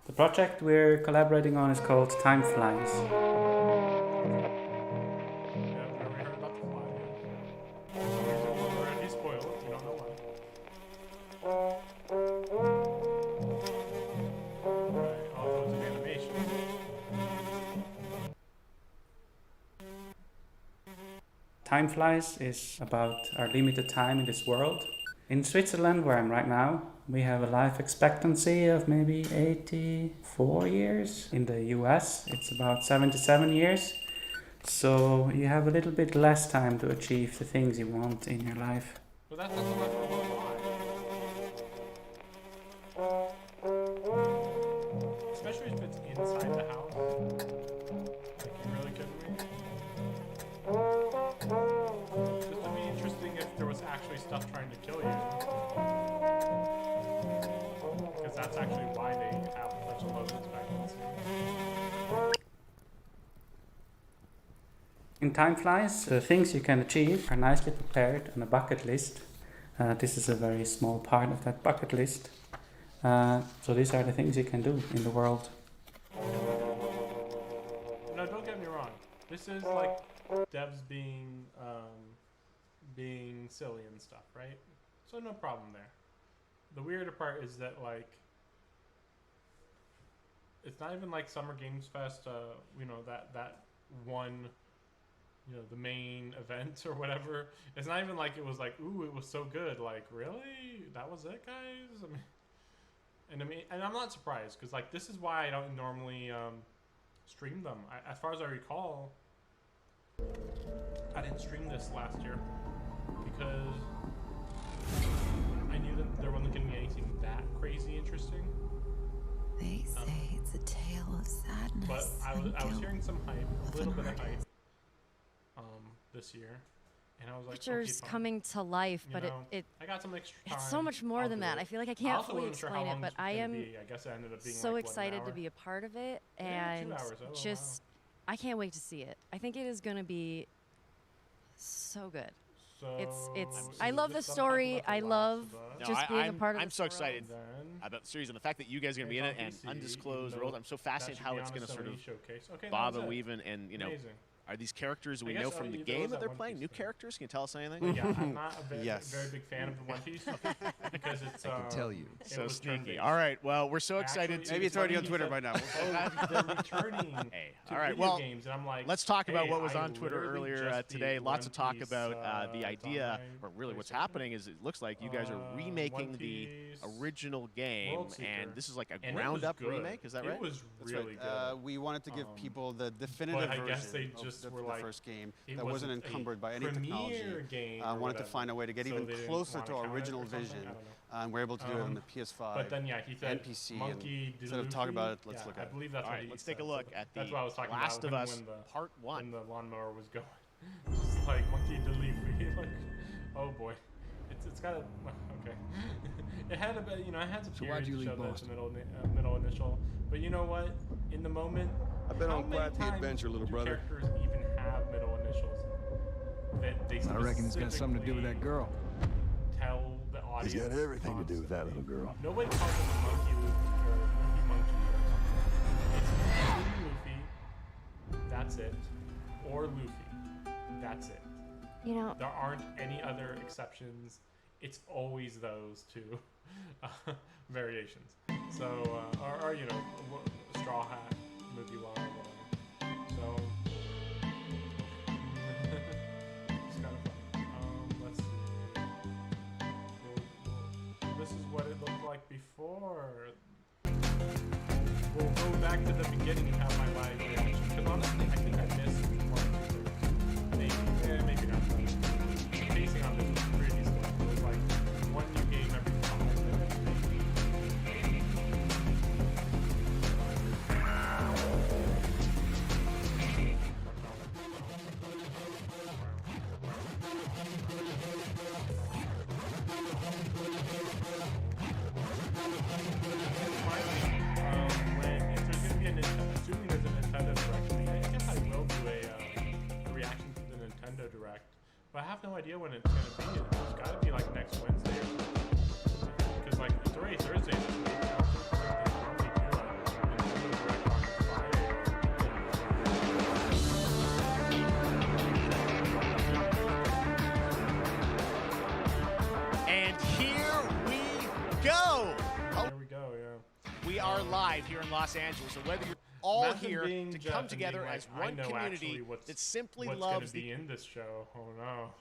The project we're collaborating on is called Time Flies. Time Flies is about our limited time in this world. In Switzerland, where I'm right now, we have a life expectancy of maybe 84 years. In the US, it's about 77 years. So you have a little bit less time to achieve the things you want in your life. But that doesn't like a lot. Especially if it's inside the house. Like, you really kidding me? This would be interesting if there was actually stuff trying to kill you. Because that's actually why they have such a low expectancy. In Time Flies, the things you can achieve are nicely prepared on a bucket list. This is a very small part of that bucket list. So these are the things you can do in the world. No, don't get me wrong. This is like devs being silly and stuff, right? So no problem there. The weirder part is that, like, it's not even like Summer Games Fest, you know, that one, you know, the main event or whatever. It's not even like it was like, ooh, it was so good. Like, really? That was it, guys? I mean, and I'm not surprised, because, like, this is why I don't normally stream them. As far as I recall, I didn't stream this last year because I knew that there wasn't going to be anything that crazy interesting. They say it's a tale of sadness. But I was hearing some hype, a little bit of hype, this year, and I was like, Pictures okay, coming to life, but you know, it I got some extra time. it's so much more than that. I feel like I can't fully explain it, but I am I guess it ended up being so like, excited what, to be a part of it, yeah, and 2 hours. Oh, just I can't wait to see it. I think it is going to be so good. So it's I love the story. I love just being a part of. I'm so excited about the series and the fact that you guys are going to be in it and undisclosed world. I'm so fascinated how it's going to sort of bob and weave and you know. Are these characters we know from the game that they're playing? New characters? Can you tell us anything? Well, yeah, I'm not a very big fan of the One Piece because it's. I can tell you. So sneaky. All right. Well, we're so excited. Maybe it's already on Twitter by now. They're returning. Hey. To all right. Video games, and I'm like, let's talk about what was I on Twitter earlier today. Lots of talk about the idea, or really what's happening is it looks like you guys are remaking the original game, and this is like a ground-up remake. Is that right? It was really good. We wanted to give people the definitive version of the first game that wasn't encumbered by any technology. Wanted to find a way to get even closer to our original vision, and we're able to do it on the PS5 but then, yeah, he said and PC. Monkey instead of talking about it, let's look at it. I believe that's all what right, he let's said. take a look at the that's what I was talking Last about of Us when Part 1. When the lawnmower was going. Just like Monkey delete. Like, oh boy. It's got a... Okay. It had a bit, you know, it had some period to show that the middle initial. But you know what? In the moment... I've been on quite the adventure, little brother. Characters even have middle initials? That they I reckon it's got something to do with that girl. Tell the audience. He's got everything to do with that little girl. Nobody calls him Monkey Luffy or Monkey or something. It's Luffy. That's it. Or Luffy. That's it. You know, there aren't any other exceptions. it's always those two variations. So, or you know, Straw Hat, Mookie Wall, whatever. So, it's kind of fun. Let's see. This is what it looked like before. We'll go back to the beginning and have my live reaction. Because honestly, I think I missed one. Maybe not. The pacing on this was pretty slow. It was like one new game every 5 minutes. Assuming there's a Nintendo Direct, I guess I will do a reaction to the Nintendo Direct, but I have no idea when it's gonna be. It's gotta be like next Wednesday or something. Because like it's already Thursday this week. I don't think they normally do a Nintendo Direct on Friday. And here we go. Here we go, yeah. We are live here in Los Angeles, so whether you're all Imagine here being to Jeff come and together being like, as one I know community actually what's that simply gonna loves be the in this show. Oh no.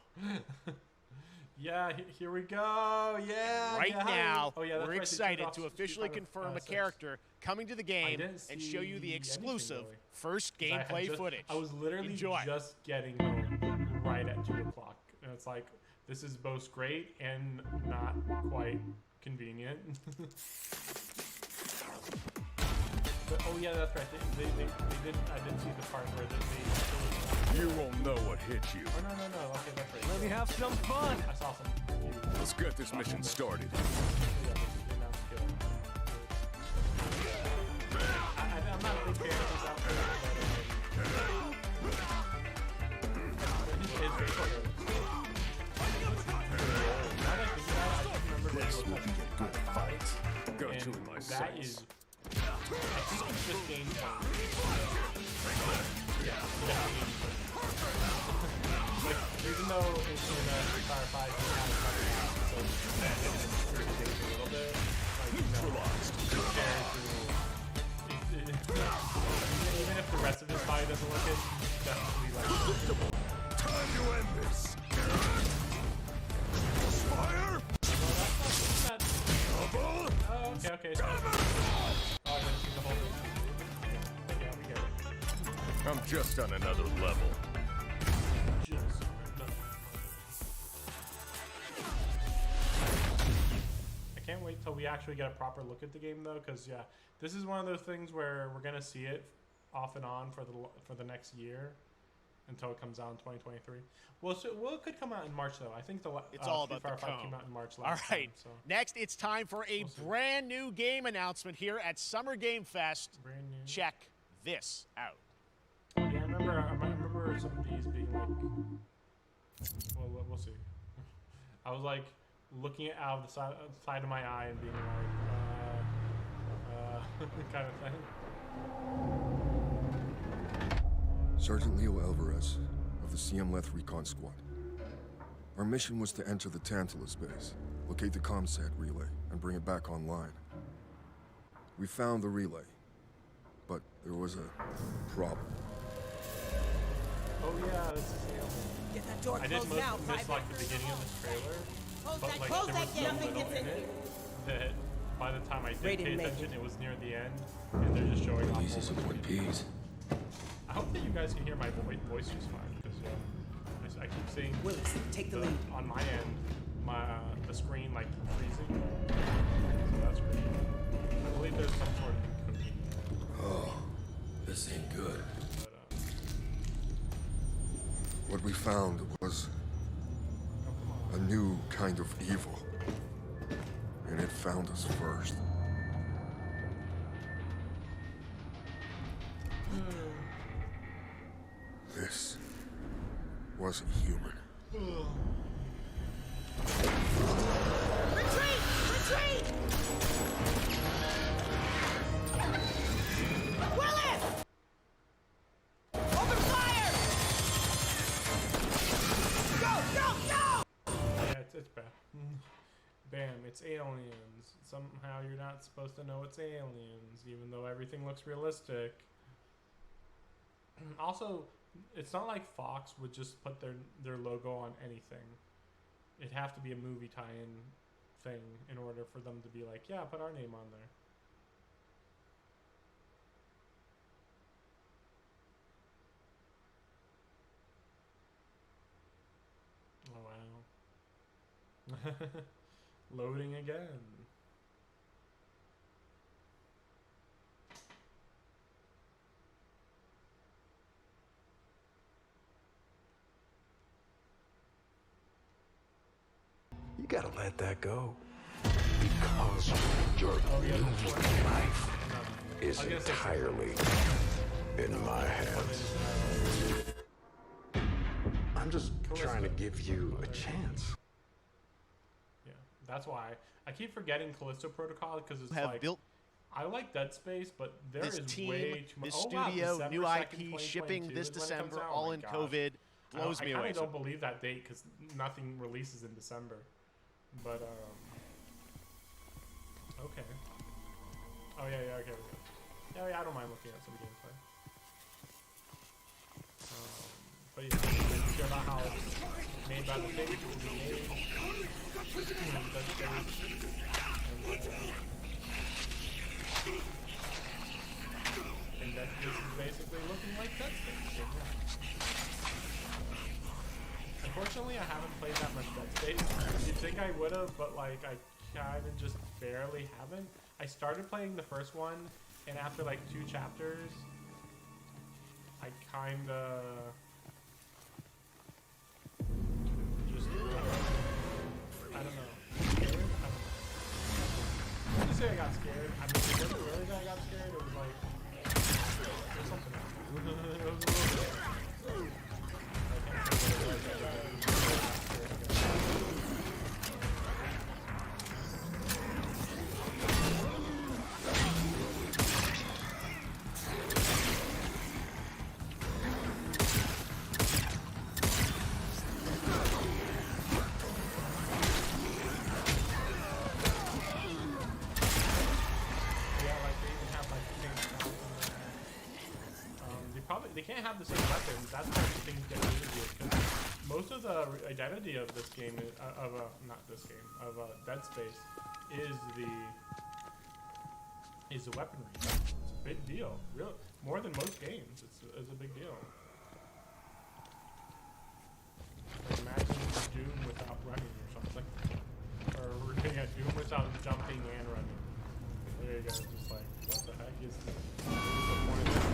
Yeah, here we go. Yeah. right yeah. now, Oh, yeah, that's we're right. They excited took to off officially 65 confirm a 6. character coming to the game didn't and show you the see exclusive anything, really. first 'Cause I had gameplay just- footage. I was literally Enjoy. just getting home right at 2 o'clock. And it's like, this is both great and not quite convenient. But, oh yeah, that's right. They didn't. I didn't see the part where they You won't know what hit you. Oh no. Okay, that's right. Let me have some fun. I saw some. Let's get this mission started. I'm not a big fan of this outfit. This will be a good fight. Go to my That sights. is. I think it's just gameplay. Yeah, like, even though it's in Street Fighter 5, you have so it's a little bit. Like, you know, compared to. Even if the rest of his body doesn't look it, definitely like. Time to end this. Fire! Oh, okay. So, oh, I didn't see the whole thing. Yeah, we get it. I'm just on another level. I can't wait till we actually get a proper look at the game, though, because yeah, this is one of those things where we're gonna see it off and on for the next year until it comes out in 2023. Well, it could come out in March, though. I think It's all about Street the Fighter 5 cone. came out in March All last right. time, so. Next, it's time for a brand new game announcement here at Summer Game Fest. Brand new. Check this out. Yeah, I remember some of these being like. Well, we'll see. I was like looking out of the side of my eye and being like, kind of thing. Sergeant Leo Alvarez of the CM Leth Recon Squad. Our mission was to enter the Tantalus base, locate the comsat relay, and bring it back online. We found the relay, but there was a problem. Oh yeah, this is Get that door I did closed now. miss like the beginning of this trailer, Close but that, like close there that was so gate. little Nothing in gets in it that by the time I did Rated pay make attention, it was near the end, and they're just showing off. Easy support peas. I hope that you guys can hear my voice just fine, because I keep seeing take the lead. On my end, the screen like freezing, so that's great. I believe there's some sort of encoding. Oh, this ain't good. What we found was a new kind of evil, and it found us first. This wasn't human. Retreat! Retreat! Willis! Open fire! Go! Go! Go! Yeah, it's bad. bam, it's aliens. Somehow you're not supposed to know it's aliens, even though everything looks realistic. Also, it's not like Fox would just put their logo on anything. It'd have to be a movie tie-in thing in order for them to be like, yeah, put our name on there. Oh, wow. Loading again. You gotta let that go. Because your new life is entirely in my hands. I'm just trying to give you a chance. Yeah, that's why I keep forgetting Callisto Protocol because it's Have like built I like Dead Space, but there this is team, way too much. this Oh, wow, studio, December new 2nd, IP, shipping 2022 this is when it comes December, out. all Oh my in gosh. COVID, blows me I away. kind of don't believe that date because nothing releases in December. But okay. Oh yeah, okay. Yeah, I don't mind looking at some gameplay. But yeah, I care about how it's made by the thing, which is made. And that this is basically looking like Dead Space. Unfortunately, I haven't played that much Dead Space. You'd think I would have, but like I kind of just barely haven't. I started playing the first one, and after like 2 chapters, I kind of just I don't know. Scared? I don't know. I wouldn't say I got scared. I mean, it wasn't really that I got scared. It was like there's something else. It was a little bit. I can't say what it was. They can't have the same weapons. That's why things get really weird. Because most of the identity of this game, Dead Space, is the weaponry. It's a big deal. Real more than most games. It's a big deal. Like imagine Doom without running or something, or Doom without jumping and running. There you go. It's just like what the heck is the point of this?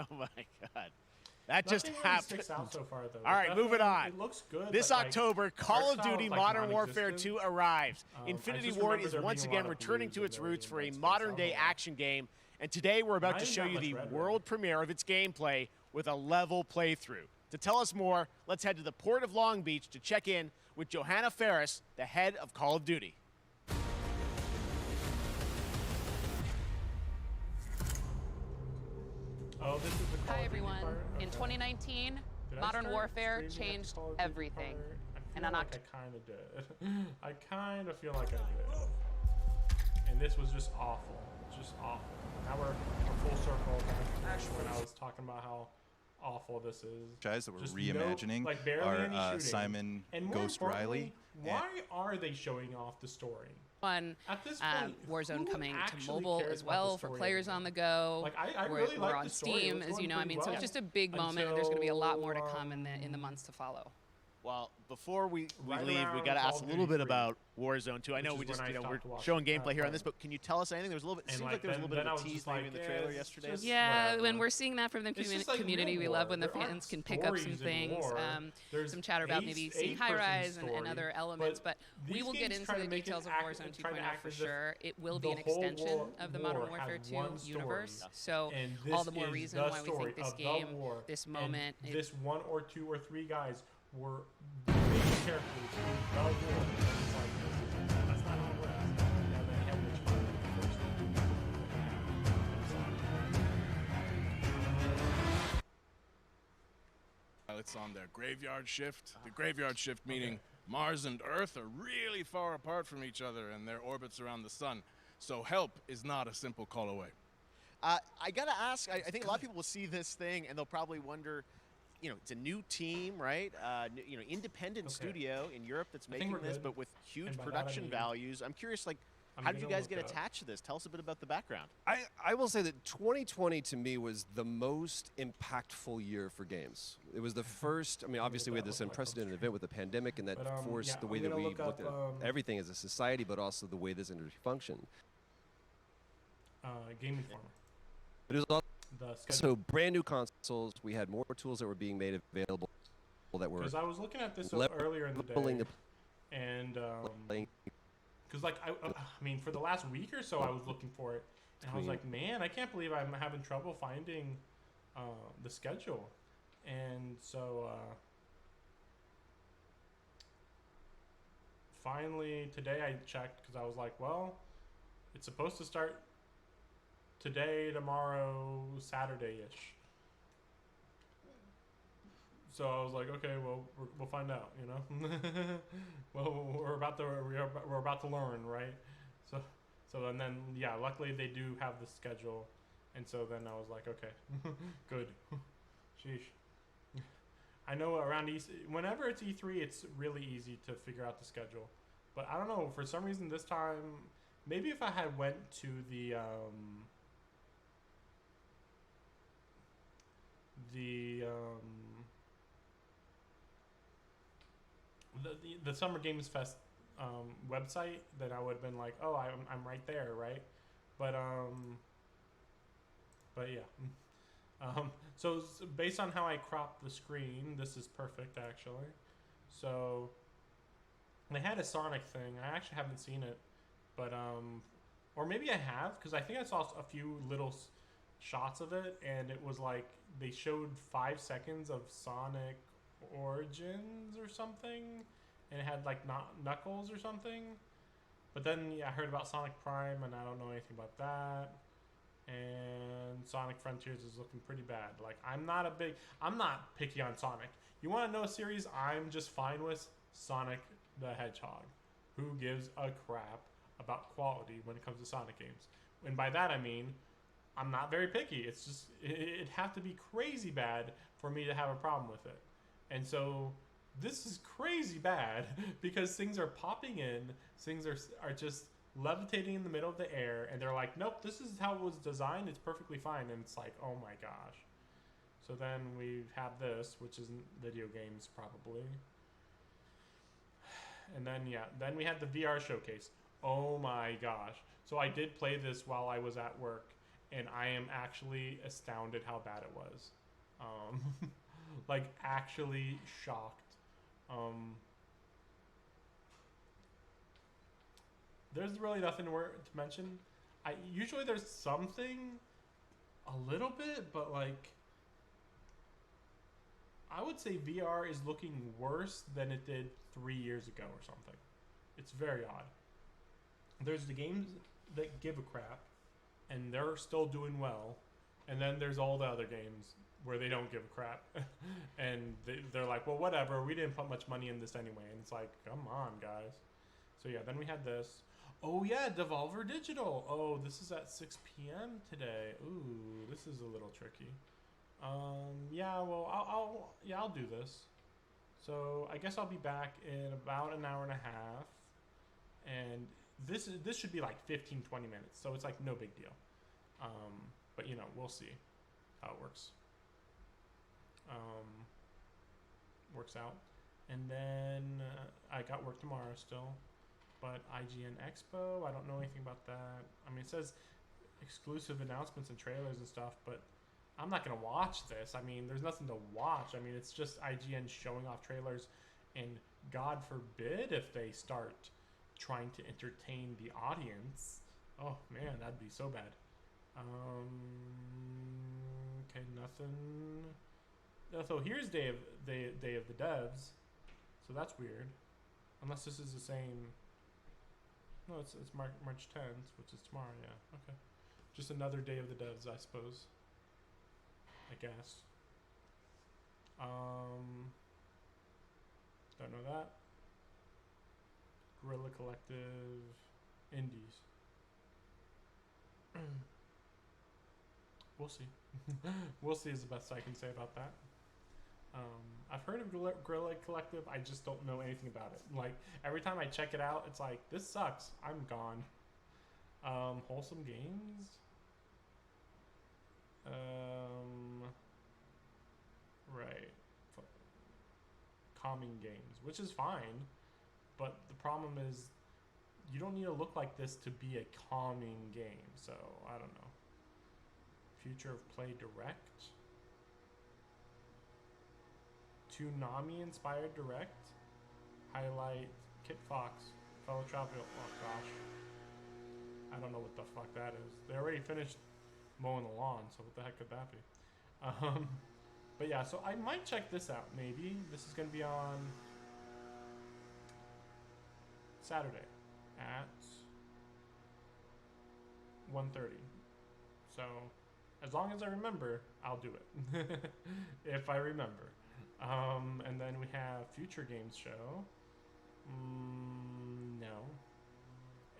Oh my God. That Nothing just really happened. sticks out so far, though. All right, moving on. It looks good. This but, like, October, Call of Duty like, Modern Warfare 2 arrives. I Infinity just Ward remember is there once being a lot again of returning blues to in its there roots in for a Dead Space. modern-day action game. And today we're about Not to even show that you much the red world premiere of its gameplay with a level playthrough. To tell us more, let's head to the port of Long Beach to check in with Johanna Ferris, the head of Call of Duty. Oh, this is the Call Hi of Duty everyone. part? In Okay. 2019, Did I Modern start Warfare streaming at the changed Call of Duty everything. part? I And feel on like I kind of did. I kind of feel like I did. And this was just awful. Just awful. Now we're full circle back to when I was talking about how awful this is. Guys that we're Just reimagining like barely any are shooting. Simon And more Ghost importantly, Riley. Why are they showing off the story? One, At this point, Warzone who coming to actually mobile cares as about the well for story players anymore? on the go. Like, I we're, really we're like on the story. It Steam, was as going you know. I pretty mean, so well it's just a big moment, and there's going to be a lot more to until- come in the months to follow. Well, before we Right leave, we around got to Call ask a of little Duty bit 3, about Warzone 2. I know which we is just, when I we're stopped watching, showing gameplay here on playing. this, but can you tell us anything? There was a little bit. It And, seems like, like there was a little then bit I of a was tease just maybe like, in the yeah, trailer it's yesterday. just Yeah, whatever. when we're seeing that from the It's just like community, we real love when the war. There fans aren't can pick up some stories in things. war. There's Some chatter about maybe seeing high rise and story, other elements, but we these will get games into try to the make it details of act- Warzone try to 2.0 act for as if sure. It will be the an whole extension of the Modern war Warfare has 2 one story. universe. So And all this the more is reason the why we story think this of the game, war. this And moment, this 1 or 2 or 3 guys were the main characters in the war. It's like, that's not how it works. Yeah, they have which one first. It's on their graveyard shift. The graveyard shift meaning Mars and Earth are really far apart from each other and their orbits around the sun. So help is not a simple call away. I gotta ask. I think a lot of people will see this thing and they'll probably wonder. You know, it's a new team, right? Independent studio in Europe that's I think making we're this, good. but with huge And by that I production mean- values. I'm curious, like, I'm how did you gonna guys look get it up. attached to this? Tell us a bit about the background. I will say that 2020 to me was the most impactful year for games. It was the first, I mean, obviously we had this unprecedented event with the pandemic, and that But, forced yeah, the way I'm that gonna we look looked up, at everything as a society, but also the way this industry functioned. Game Informer. It was also The so schedule. brand new consoles. We had more tools that were being made available that were Because I was looking at this leveling earlier in the the day, and playing because like I mean, for the last week or so, I was looking for it, and I was like, man, I can't believe I'm having trouble finding the schedule, and so finally today I checked because I was like, well, it's supposed to start today, tomorrow, Saturday-ish. So I was like, okay, well, we'll find out, you know. Well, we're about to learn, right? So and then yeah, luckily they do have the schedule, and so then I was like, okay, good. Sheesh. I know around whenever it's E3, it's really easy to figure out the schedule, but I don't know, for some reason this time, maybe if I had went to the Summer Games Fest website, then I would have been like, oh, I'm right there, right? But yeah. So based on how I cropped the screen, this is perfect actually. So they had a Sonic thing. I actually haven't seen it, but or maybe I have, because I think I saw a few little shots of it, and it was like they showed 5 seconds of Sonic Origins or something, and it had like Knuckles or something. But then yeah, I heard about Sonic Prime, and I don't know anything about that. And Sonic Frontiers is looking pretty bad. Like I'm not picky on Sonic. You want to know a series I'm just fine with? Sonic the Hedgehog. Who gives a crap about quality when it comes to Sonic games? And by that I mean I'm not very picky. It's just it'd have to be crazy bad for me to have a problem with it. And so this is crazy bad because things are popping in, things are just levitating in the middle of the air, and they're like, nope, this is how it was designed, it's perfectly fine. And it's like, oh my gosh. So then we have this, which isn't video games probably. And then yeah, then we had the VR showcase. Oh my gosh. So I did play this while I was at work, and I am actually astounded how bad it was. Like actually shocked. There's really nothing to mention. Usually there's something a little bit, but like I would say VR is looking worse than it did 3 years ago or something. It's very odd. There's the games that give a crap, and they're still doing well, and then there's all the other games where they don't give a crap, and they're like, well, whatever, we didn't put much money in this anyway, and it's like, come on, guys. So yeah, then we had this. Oh yeah, Devolver Digital. Oh, this is at 6 p.m. today. Ooh, this is a little tricky. Yeah, well, I'll do this. So I guess I'll be back in about an hour and a half, and this should be like 15-20 minutes, so it's like no big deal. But you know, we'll see how it works. Works out. And then I got work tomorrow still. But IGN Expo, I don't know anything about that. I mean, it says exclusive announcements and trailers and stuff, but I'm not going to watch this. I mean, there's nothing to watch. I mean, it's just IGN showing off trailers, and God forbid if they start trying to entertain the audience. Oh, man, that'd be so bad. Okay, nothing. So here's Day of the Devs. So that's weird. Unless this is the same. No, it's March 10th, which is tomorrow. Yeah. Okay. Just another Day of the Devs, I suppose. I guess. Don't know that. Guerrilla Collective Indies. We'll see. We'll see is the best I can say about that. I've heard of Guerrilla Collective. I just don't know anything about it. Like, every time I check it out, it's like, this sucks. I'm gone. Wholesome Games. Right. Calming Games, which is fine. But the problem is, you don't need to look like this to be a calming game. So, I don't know. Future of Play Direct. Toonami-inspired Direct. Highlight Kit Fox. Fellow Traveler. Oh, gosh. I don't know what the fuck that is. They already finished mowing the lawn, so what the heck could that be? But yeah, so I might check this out, maybe. This is going to be on Saturday at 1:30. So, as long as I remember, I'll do it. If I remember. And then we have Future Games Show. No.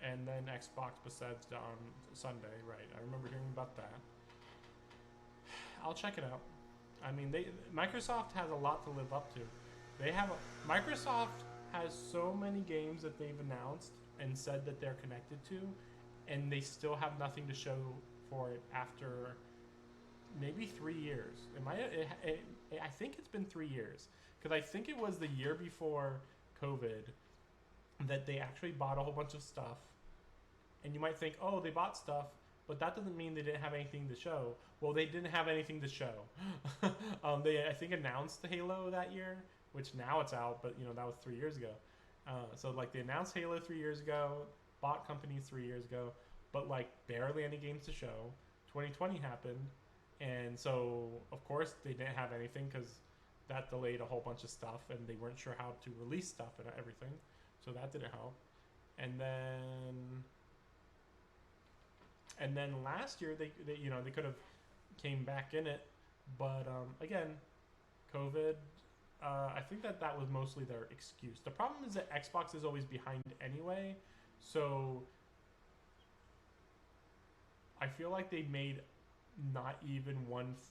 And then Xbox Bethesda on Sunday, right. I remember hearing about that. I'll check it out. I mean, Microsoft has a lot to live up to. Microsoft has so many games that they've announced and said that they're connected to, and they still have nothing to show for it after maybe 3 years. I think it's been 3 years, because I think it was the year before COVID that they actually bought a whole bunch of stuff. And you might think, oh, they bought stuff, but that doesn't mean they didn't have anything to show. Well, they didn't have anything to show. They, I think, announced Halo that year, which now it's out, but that was 3 years ago. So like they announced Halo 3 years ago, bought companies 3 years ago, but like barely any games to show. 2020 happened, and so of course they didn't have anything because that delayed a whole bunch of stuff, and they weren't sure how to release stuff and everything, so that didn't help. And then last year they could have came back in it, but again, COVID. I think that was mostly their excuse. The problem is that Xbox is always behind anyway, so I feel like they made not even one